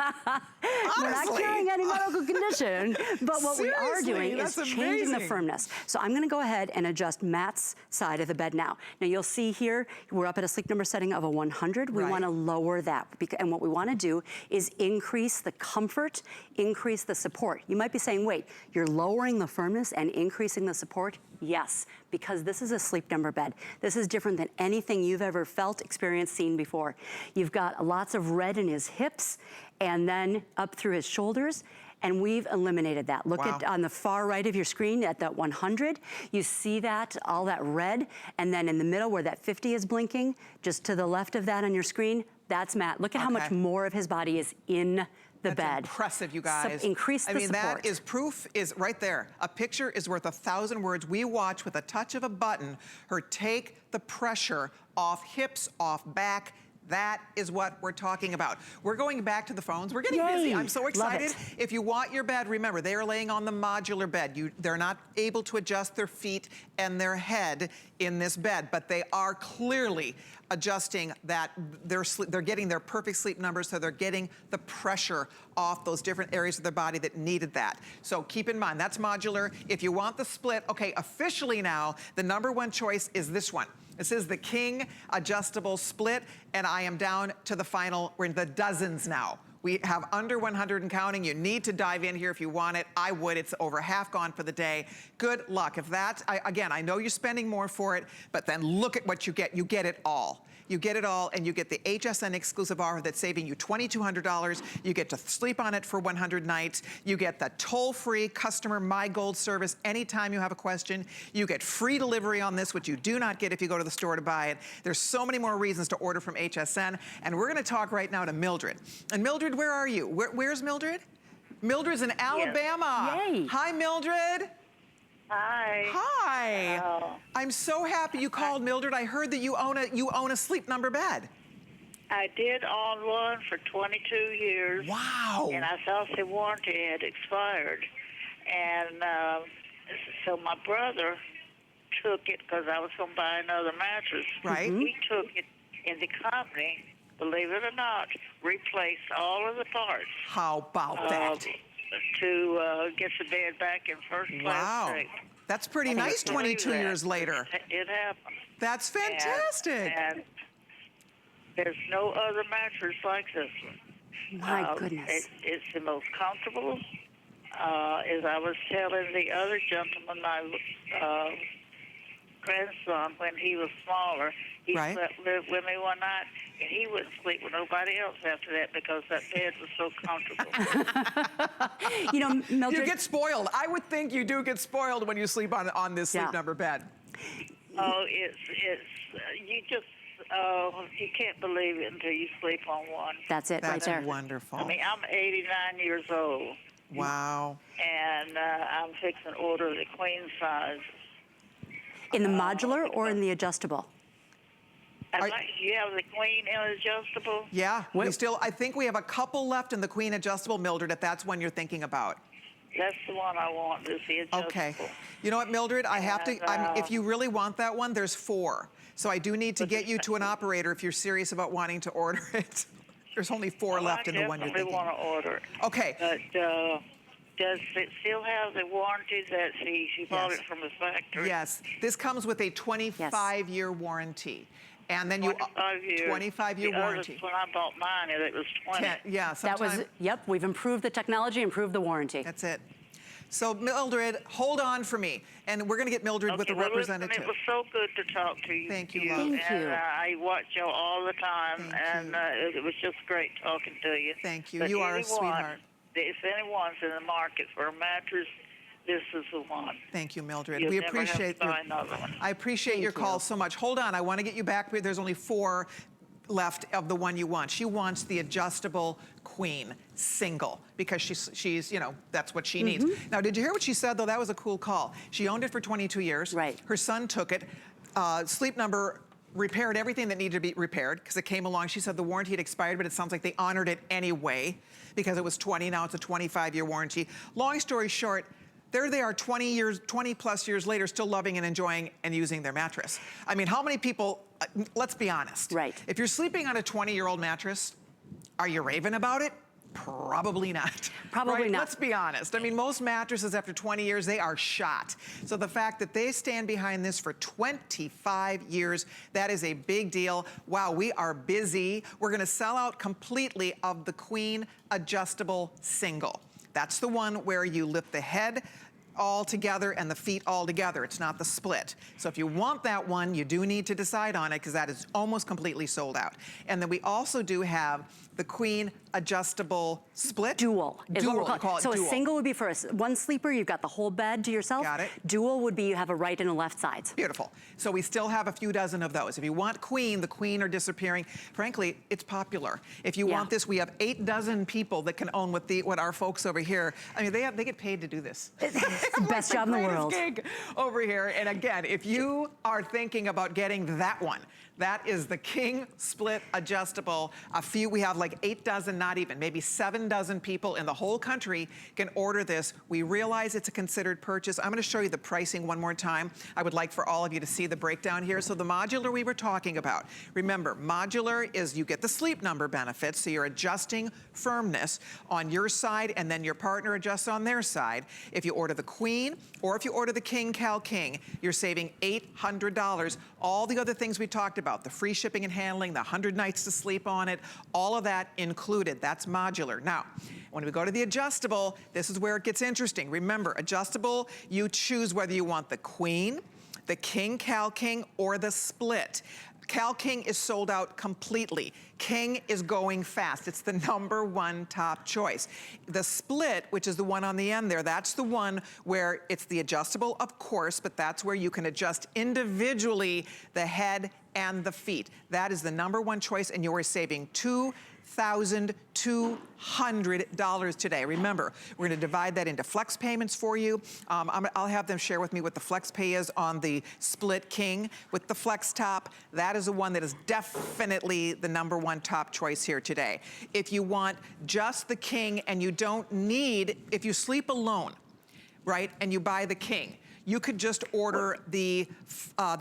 We're not curing any medical condition, but what we are doing is changing the firmness. So I'm gonna go ahead and adjust Matt's side of the bed now. Now you'll see here, we're up at a sleep number setting of a 100. We wanna lower that, and what we wanna do is increase the comfort, increase the support. You might be saying, wait, you're lowering the firmness and increasing the support? Yes, because this is a sleep number bed. This is different than anything you've ever felt, experienced, seen before. You've got lots of red in his hips and then up through his shoulders, and we've eliminated that. Look at on the far right of your screen at that 100, you see that, all that red, and then in the middle where that 50 is blinking, just to the left of that on your screen, that's Matt. Look at how much more of his body is in the bed. That's impressive, you guys. So increase the support. That is proof, is right there. A picture is worth 1,000 words. We watch with a touch of a button her take the pressure off hips, off back. That is what we're talking about. We're going back to the phones. We're getting busy. I'm so excited. If you want your bed, remember, they are laying on the modular bed. They're not able to adjust their feet and their head in this bed, but they are clearly adjusting that. They're getting their perfect sleep numbers, so they're getting the pressure off those different areas of their body that needed that. So keep in mind, that's modular. If you want the split, okay, officially now, the #1 choice is this one. This is the King adjustable split, and I am down to the final. We're in the dozens now. We have under 100 and counting. You need to dive in here if you want it. I would. It's over half gone for the day. Good luck. If that, again, I know you're spending more for it, but then look at what you get. You get it all. You get it all, and you get the HSN exclusive offer that's saving you $2,200. You get to sleep on it for 100 nights. You get the toll-free customer My Gold service anytime you have a question. You get free delivery on this, which you do not get if you go to the store to buy it. There's so many more reasons to order from HSN, and we're gonna talk right now to Mildred. And Mildred, where are you? Where's Mildred? Mildred's in Alabama. Yay. Hi, Mildred. Hi. Hi. I'm so happy you called, Mildred. I heard that you own a sleep number bed. I did own one for 22 years. Wow. And I thought the warranty had expired. And so my brother took it because I was going to buy another mattress. Right. He took it, and the company, believe it or not, replaced all of the parts. How about that? To get the bed back in first class shape. That's pretty nice 22 years later. It happened. That's fantastic. And there's no other mattress like this one. My goodness. It's the most comfortable. As I was telling the other gentleman, my grandson, when he was smaller, he lived with me one night, and he wouldn't sleep with nobody else after that because that bed was so comfortable. You know, Mildred, you get spoiled. I would think you do get spoiled when you sleep on this sleep number bed. Oh, it's you just you can't believe it until you sleep on one. That's it, right there. That's wonderful. I mean, I'm 89 years old. Wow. And I'm fixing to order the queen size. In the modular or in the adjustable? You have the queen and adjustable? Yeah, I think we have a couple left in the queen adjustable, Mildred, if that's one you're thinking about. That's the one I want, is the adjustable. Okay. You know what, Mildred, I have to, if you really want that one, there's 4. So I do need to get you to an operator if you're serious about wanting to order it. There's only 4 left in the one you're thinking. I definitely want to order it. Okay. But does it still have the warranty that she bought it from the factory? Yes. This comes with a 25-year warranty. And then you 25-year. 25-year warranty. When I bought mine, it was 20. Yeah, That was, yep, we've improved the technology, improved the warranty. That's it. So Mildred, hold on for me, and we're going to get Mildred with a representative. Listen, it was so good to talk to you. Thank you, love. Thank you. And I watch you all the time, it was just great talking to you. Thank you. But You are a sweetheart. If anyone's in the market for a mattress, this is the one. Thank you, Mildred. You'll We never have to appreciate buy another one. I appreciate your call so much. Hold on, I want to get you back. There's only 4 left of the one you want. She wants the adjustable queen single because she's you know, that's what she needs. Now, did you hear what she said though? That was a cool call. She owned it for 22 years. Right. Her son took it. Sleep Number repaired everything that needed to be repaired because it came along. She said the warranty had expired, but it sounds like they honored it anyway because it was 20, now it's a 25-year warranty. Long story short, there they are 20 plus years later, still loving and enjoying and using their mattress. I mean, how many people, let's be honest. Right. If you're sleeping on a 20-year-old mattress, are you raving about it? Probably not. Probably right? not. Let's be honest. I mean, most mattresses after 20 years, they are shot. So the fact that they stand behind this for 25 years, that is a big deal. Wow, we are busy. We're gonna sell out completely of the Queen adjustable single. That's the one where you lift the head all together and the feet all together. It's not the split. So if you want that one, you do need to decide on it because that is almost completely sold out. And then we also do have the Queen adjustable split. Dual is what we're calling. Call it so dual. A single would be for one sleeper, you've got the whole bed to yourself. Got it. Dual would be you have a right and a left sides. Beautiful. So we still have a few dozen of those. If you want Queen, the Queen are disappearing. Frankly, it's popular. If you want this, we have 8 dozen people that can own what our folks over here, I mean, they get paid to do this. It's the best job in the world. Gig over here. And again, if you are thinking about getting that one, that is the King Split Adjustable. We have like 8 dozen, not even, maybe 7 dozen people in the whole country can order this. We realize it's a considered purchase. I'm gonna show you the pricing one more time. I would like for all of you to see the breakdown here. So the Modular we were talking about. Remember, Modular is you get the Sleep Number benefits, so you're adjusting firmness on your side and then your partner adjusts on their side. If you order the Queen or if you order the King Cal King, you're saving $800. All the other things we talked about, the free shipping and handling, the 100 nights to sleep on it, all of that included. That's Modular. Now, when we go to the adjustable, this is where it gets interesting. Remember, adjustable, you choose whether you want the Queen, the King Cal King, or the Split. Cal King is sold out completely. King is going fast. It's the #1 top choice. The Split, which is the one on the end there, that's the one where it's the adjustable, of course, but that's where you can adjust individually the head and the feet. That is the #1 choice, and you are saving $2,200 today. Remember, we're gonna divide that into flex payments for you. I'll have them share with me what the flex pay is on the Split King. With the flex top, that is the one that is definitely the #1 top choice here today. If you want just the King and you don't need, if you sleep alone, right, and you buy the King, you could just order the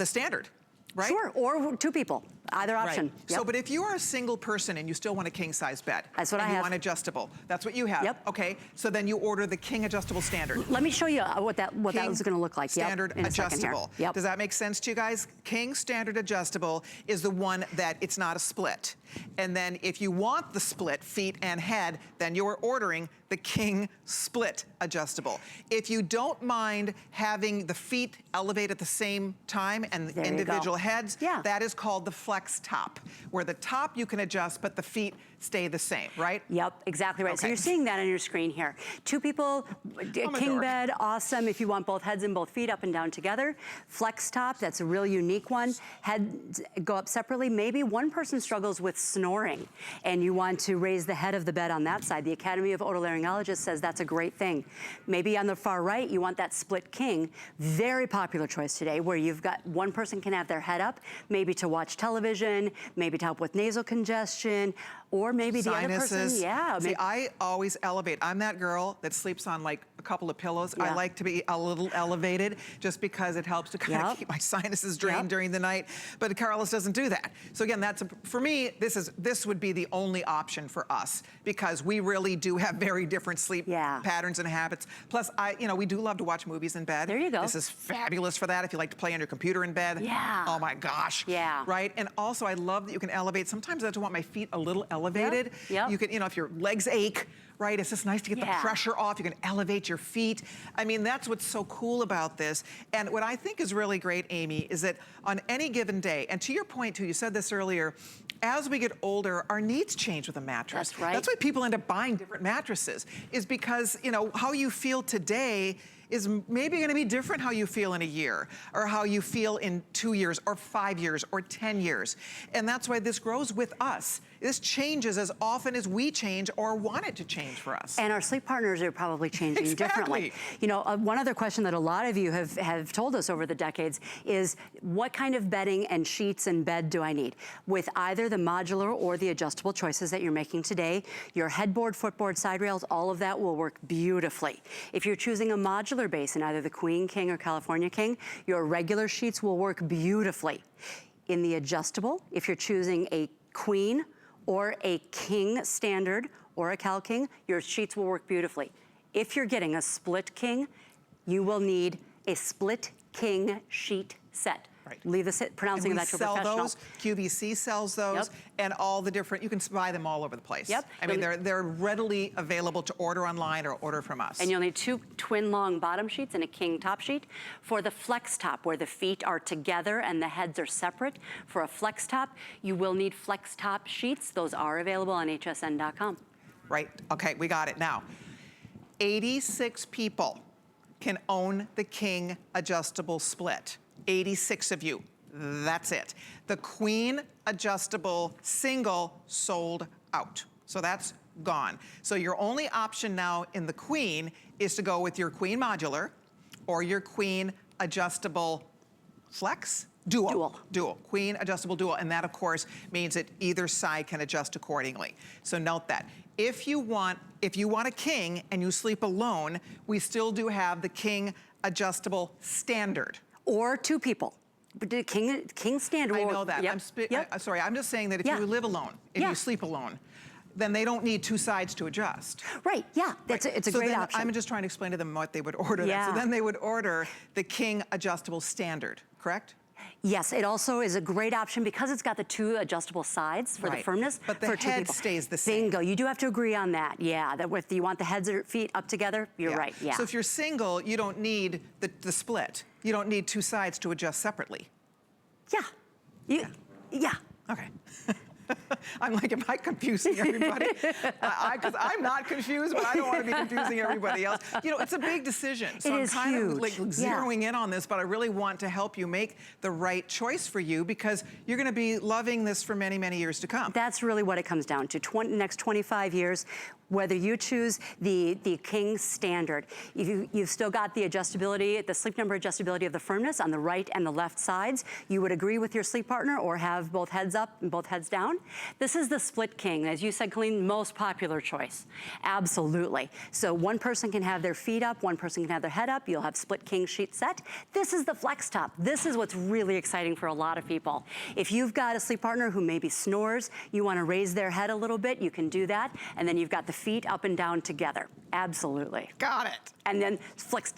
standard. Right? Sure, or 2 people, either option. Right. So, but if you are a single person and you still want a king size bed, that's what I and have. You want adjustable, that's what you have. Yep. Okay, so then you order the King adjustable standard. Let me show you what that was going to look like. Standard adjustable. Yep. Does that make sense to you guys? King standard adjustable is the one that it's not a split. And then if you want the split feet and head, then you're ordering the King Split adjustable. If you don't mind having the feet elevate at the same time and the individual heads, that is called the flex top, where the top you can adjust, but the feet stay the same, right? Yep, exactly right. Okay. So you're seeing that on your screen here. 2 people, king bed, awesome. If you want both heads and both feet up and down together. Flex top, that's a real unique one. Heads go up separately. Maybe one person struggles with snoring and you want to raise the head of the bed on that side. The Academy of Otolaryngologists says that's a great thing. Maybe on the far right, you want that Split King. Very popular choice today, where you've got one person can have their head up, maybe to watch television, maybe to help with nasal congestion, Or maybe the other person, Sinuses. yeah. See, I always elevate. I'm that girl that sleeps on like a couple of pillows. Yeah. I like to be a little elevated just because it helps to kind of Yep. keep my sinuses drained Yep. during the night. But Carlos doesn't do that. So again, for me, this would be the only option for us because we really do have very different sleep patterns and habits. Plus, we do love to watch movies in bed. There you go. This is fabulous for that if you like to play on your computer in bed. Yeah. Oh my gosh. Yeah. Right? And also, I love that you can elevate. Sometimes I just want my feet a little elevated. Yep. You can, if your legs ache, right? It's just nice to get the pressure off. You can elevate your feet. I mean, that's what's so cool about this. And what I think is really great, Amy, is that on any given day, and to your point too, you said this earlier, as we get older, our needs change with a mattress. That's right. That's why people end up buying different mattresses, is because, how you feel today is maybe gonna be different how you feel in a year, or how you feel in 2 years, or 5 years, or 10 years. And that's why this grows with us. This changes as often as we change or want it to change for us. And our sleep partners are probably changing differently. One other question that a lot of you have told us over the decades is, what kind of bedding and sheets and bed do I need? With either the modular or the adjustable choices that you're making today, your headboard, footboard, side rails, all of that will work beautifully. If you're choosing a modular base in either the Queen, King, or California King, your regular sheets will work beautifully. In the adjustable, if you're choosing a Queen or a King standard or a Cal King, your sheets will work beautifully. If you're getting a split king, you will need a split king sheet set. Right. Leave the pronouncing that to a professional. Those. QVC sells those, and all the different. You can buy them all over the place. Yep. I mean, they're readily available to order online or order from us. And you'll need 2 twin long bottom sheets and a king top sheet. For the flex top, where the feet are together and the heads are separate, for a flex top, you will need flex top sheets. Those are available on hsn.com. Right. Okay, we got it now. 86 people can own the King adjustable split. 86 of you. That's it. The Queen adjustable single sold out. So that's gone. So your only option now in the Queen is to go with your Queen modular or your Queen adjustable flex? Dual. Queen adjustable dual. And that, of course, means that either side can adjust accordingly. So note that. If you want a King and you sleep alone, we still do have the King adjustable standard. Or 2 people. But the King standard. I know that. Yep. I'm sorry, I'm just saying that if you live alone, if you sleep alone, then they don't need 2 sides to adjust. Right, yeah, it's a great option. I'm just trying to explain to them what they would order. Yeah. So then they would order the King adjustable standard, correct? Yes, it also is a great option because it's got the 2 adjustable sides for the firmness. But the for 2 head people. stays the same. Bingo, you do have to agree on that. Yeah, that if you want the heads or feet up together, you're right, yeah. So if you're single, you don't need the split. You don't need 2 sides to adjust separately. Yeah. Okay. I'm like, am I confusing everybody? Because I'm not confused, but I don't want to be confusing everybody else. It's a big decision. So I'm kind of like zeroing in on this, but I really want to help you make the right choice for you because you're going to be loving this for many, many years to come. That's really what it comes down to. Next 25 years, whether you choose the King standard, you've still got the adjustability, the sleep number adjustability of the firmness on the right and the left sides. You would agree with your sleep partner or have both heads up and both heads down. This is the split King. As you said, Colleen, most popular choice. Absolutely. So one person can have their feet up, one person can have their head up. You'll have split King sheet set. This is the flex top. This is what's really exciting for a lot of people. If you've got a sleep partner who maybe snores, you want to raise their head a little bit, you can do that. And then you've got the feet up and down together. Absolutely. Got it. And then flex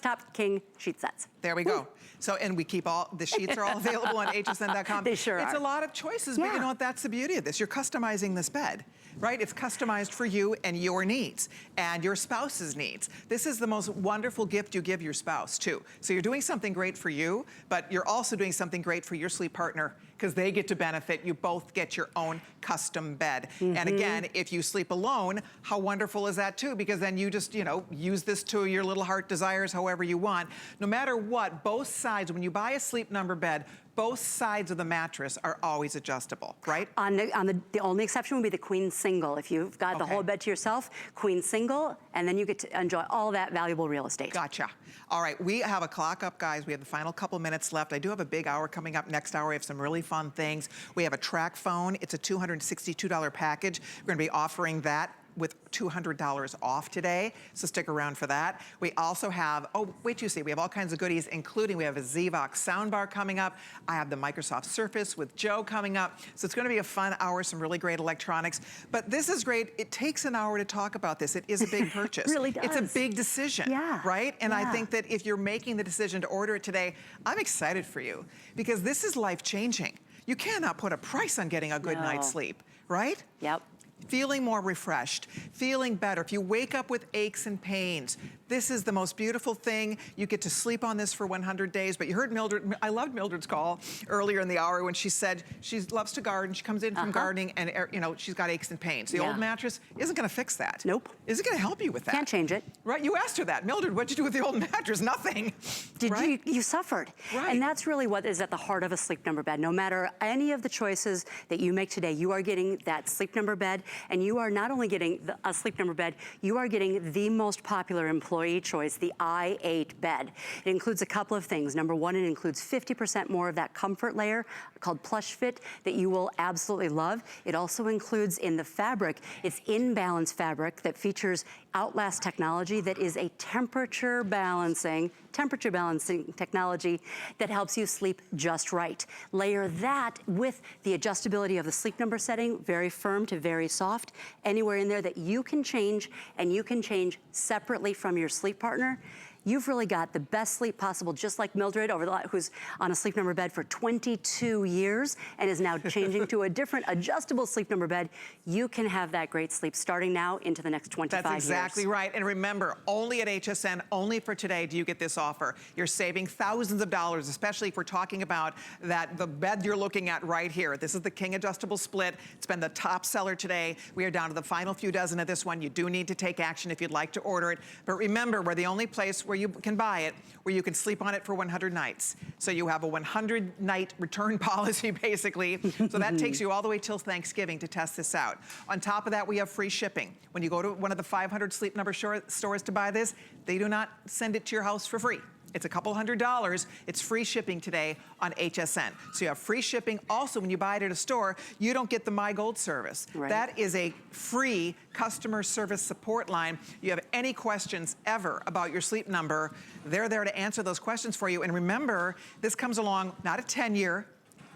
top King sheet sets. There we go. So, and we keep the sheets are all available on hsn.com. They sure are. It's a lot of choices, but you know what? That's the beauty of this. You're customizing this bed, right? It's customized for you and your needs and your spouse's needs. This is the most wonderful gift you give your spouse, too. So you're doing something great for you, but you're also doing something great for your sleep partner because they get to benefit. You both get your own custom bed. And again, if you sleep alone, how wonderful is that, too? Because then you just, use this to your little heart desires however you want. No matter what, both sides, when you buy a Sleep Number bed, both sides of the mattress are always adjustable, right? The only exception would be the queen single. If you've got the whole bed to yourself, queen single, and then you get to enjoy all that valuable real estate. Gotcha. All right, we have a clock up, guys. We have the final couple minutes left. I do have a big hour coming up. Next hour, we have some really fun things. We have a track phone. It's a $262 package. We're gonna be offering that with $200 off today, so stick around for that. We also have, oh, wait till you see, we have all kinds of goodies, including we have a Zvox soundbar coming up. I have the Microsoft Surface with Joe coming up. So it's gonna be a fun hour, some really great electronics. But this is great. It takes an hour to talk about this. It is a big purchase. It really does. It's a big decision, right? And I think that if you're making the decision to order it today, I'm excited for you because this is life-changing. You cannot put a price on getting a good night's sleep, right? Yep. Feeling more refreshed, feeling better. If you wake up with aches and pains, this is the most beautiful thing. You get to sleep on this for 100 days, but you heard Mildred, I loved Mildred's call earlier in the hour when she said she loves to garden. She comes in from gardening and you know, she's got aches and pains. The old mattress isn't gonna fix that. Nope. Is it gonna help you with that? Can't change it. Right, you asked her that. Mildred, what'd you do with the old mattress? Nothing. You suffered. Right. And that's really what is at the heart of a Sleep Number bed. No matter any of the choices that you make today, you are getting that Sleep Number bed, and you are not only getting a Sleep Number bed, you are getting the most popular employee choice, the i8 bed. It includes a couple of things. Number one, it includes 50% more of that comfort layer called Plush Fit that you will absolutely love. It also includes in the fabric, it's In Balance fabric that features Outlast technology that is a temperature balancing technology that helps you sleep just right. Layer that with the adjustability of the Sleep Number setting, very firm to very soft, anywhere in there that you can change, and you can change separately from your sleep partner. You've really got the best sleep possible, just like Mildred, who's on a Sleep Number bed for 22 years and is now changing to a different adjustable Sleep Number bed. You can have that great sleep starting now into the next 25 years. That's exactly right. And remember, only at HSN, only for today do you get this offer. You're saving thousands of dollars, especially if we're talking about the bed you're looking at right here. This is the King Adjustable Split. It's been the top seller today. We are down to the final few dozen of this one. You do need to take action if you'd like to order it. But remember, we're the only place where you can buy it, where you can sleep on it for 100 nights. So you have a 100-night return policy, basically. So that takes you all the way till Thanksgiving to test this out. On top of that, we have free shipping. When you go to one of the 500 Sleep Number stores to buy this, they do not send it to your house for free. It's a couple $100. It's free shipping today on HSN. So you have free shipping. Also, when you buy it at a store, you don't get the My Gold service. Right. That is a free customer service support line. You have any questions ever about your Sleep Number, they're there to answer those questions for you. And remember, this comes along not a 10-year,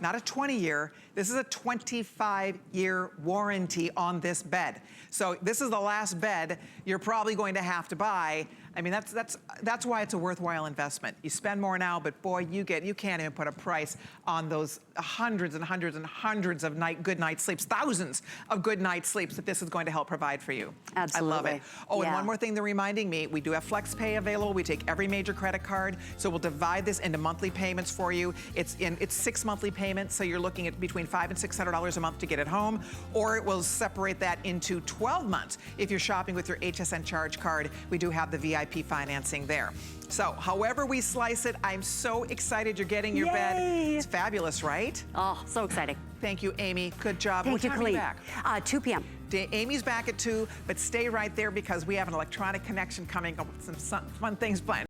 not a 20-year, this is a 25-year warranty on this bed. So this is the last bed you're probably going to have to buy. I mean, that's why it's a worthwhile investment. You spend more now, but boy, you can't even put a price on those hundreds and hundreds and hundreds of good night sleeps, thousands of good night sleeps that this is going to help provide for you. Absolutely. I love it. Oh, and one more thing they're reminding me, we do have Flex Pay available. We take every major credit card, so we'll divide this into monthly payments for you. It's 6 monthly payments, so you're looking at between $500 and $600 a month to get it home, or it will separate that into 12 months. If you're shopping with your HSN charge card, we do have the VIP financing there. So however we slice it, I'm so excited you're getting your bed. It's fabulous, right? Oh, so exciting. Thank you, Amy. Good job. Thank you, What time are you Colleen. back? 2 p.m. Amy's back at 2, but stay right there because we have an electronic connection coming up with some fun things planned.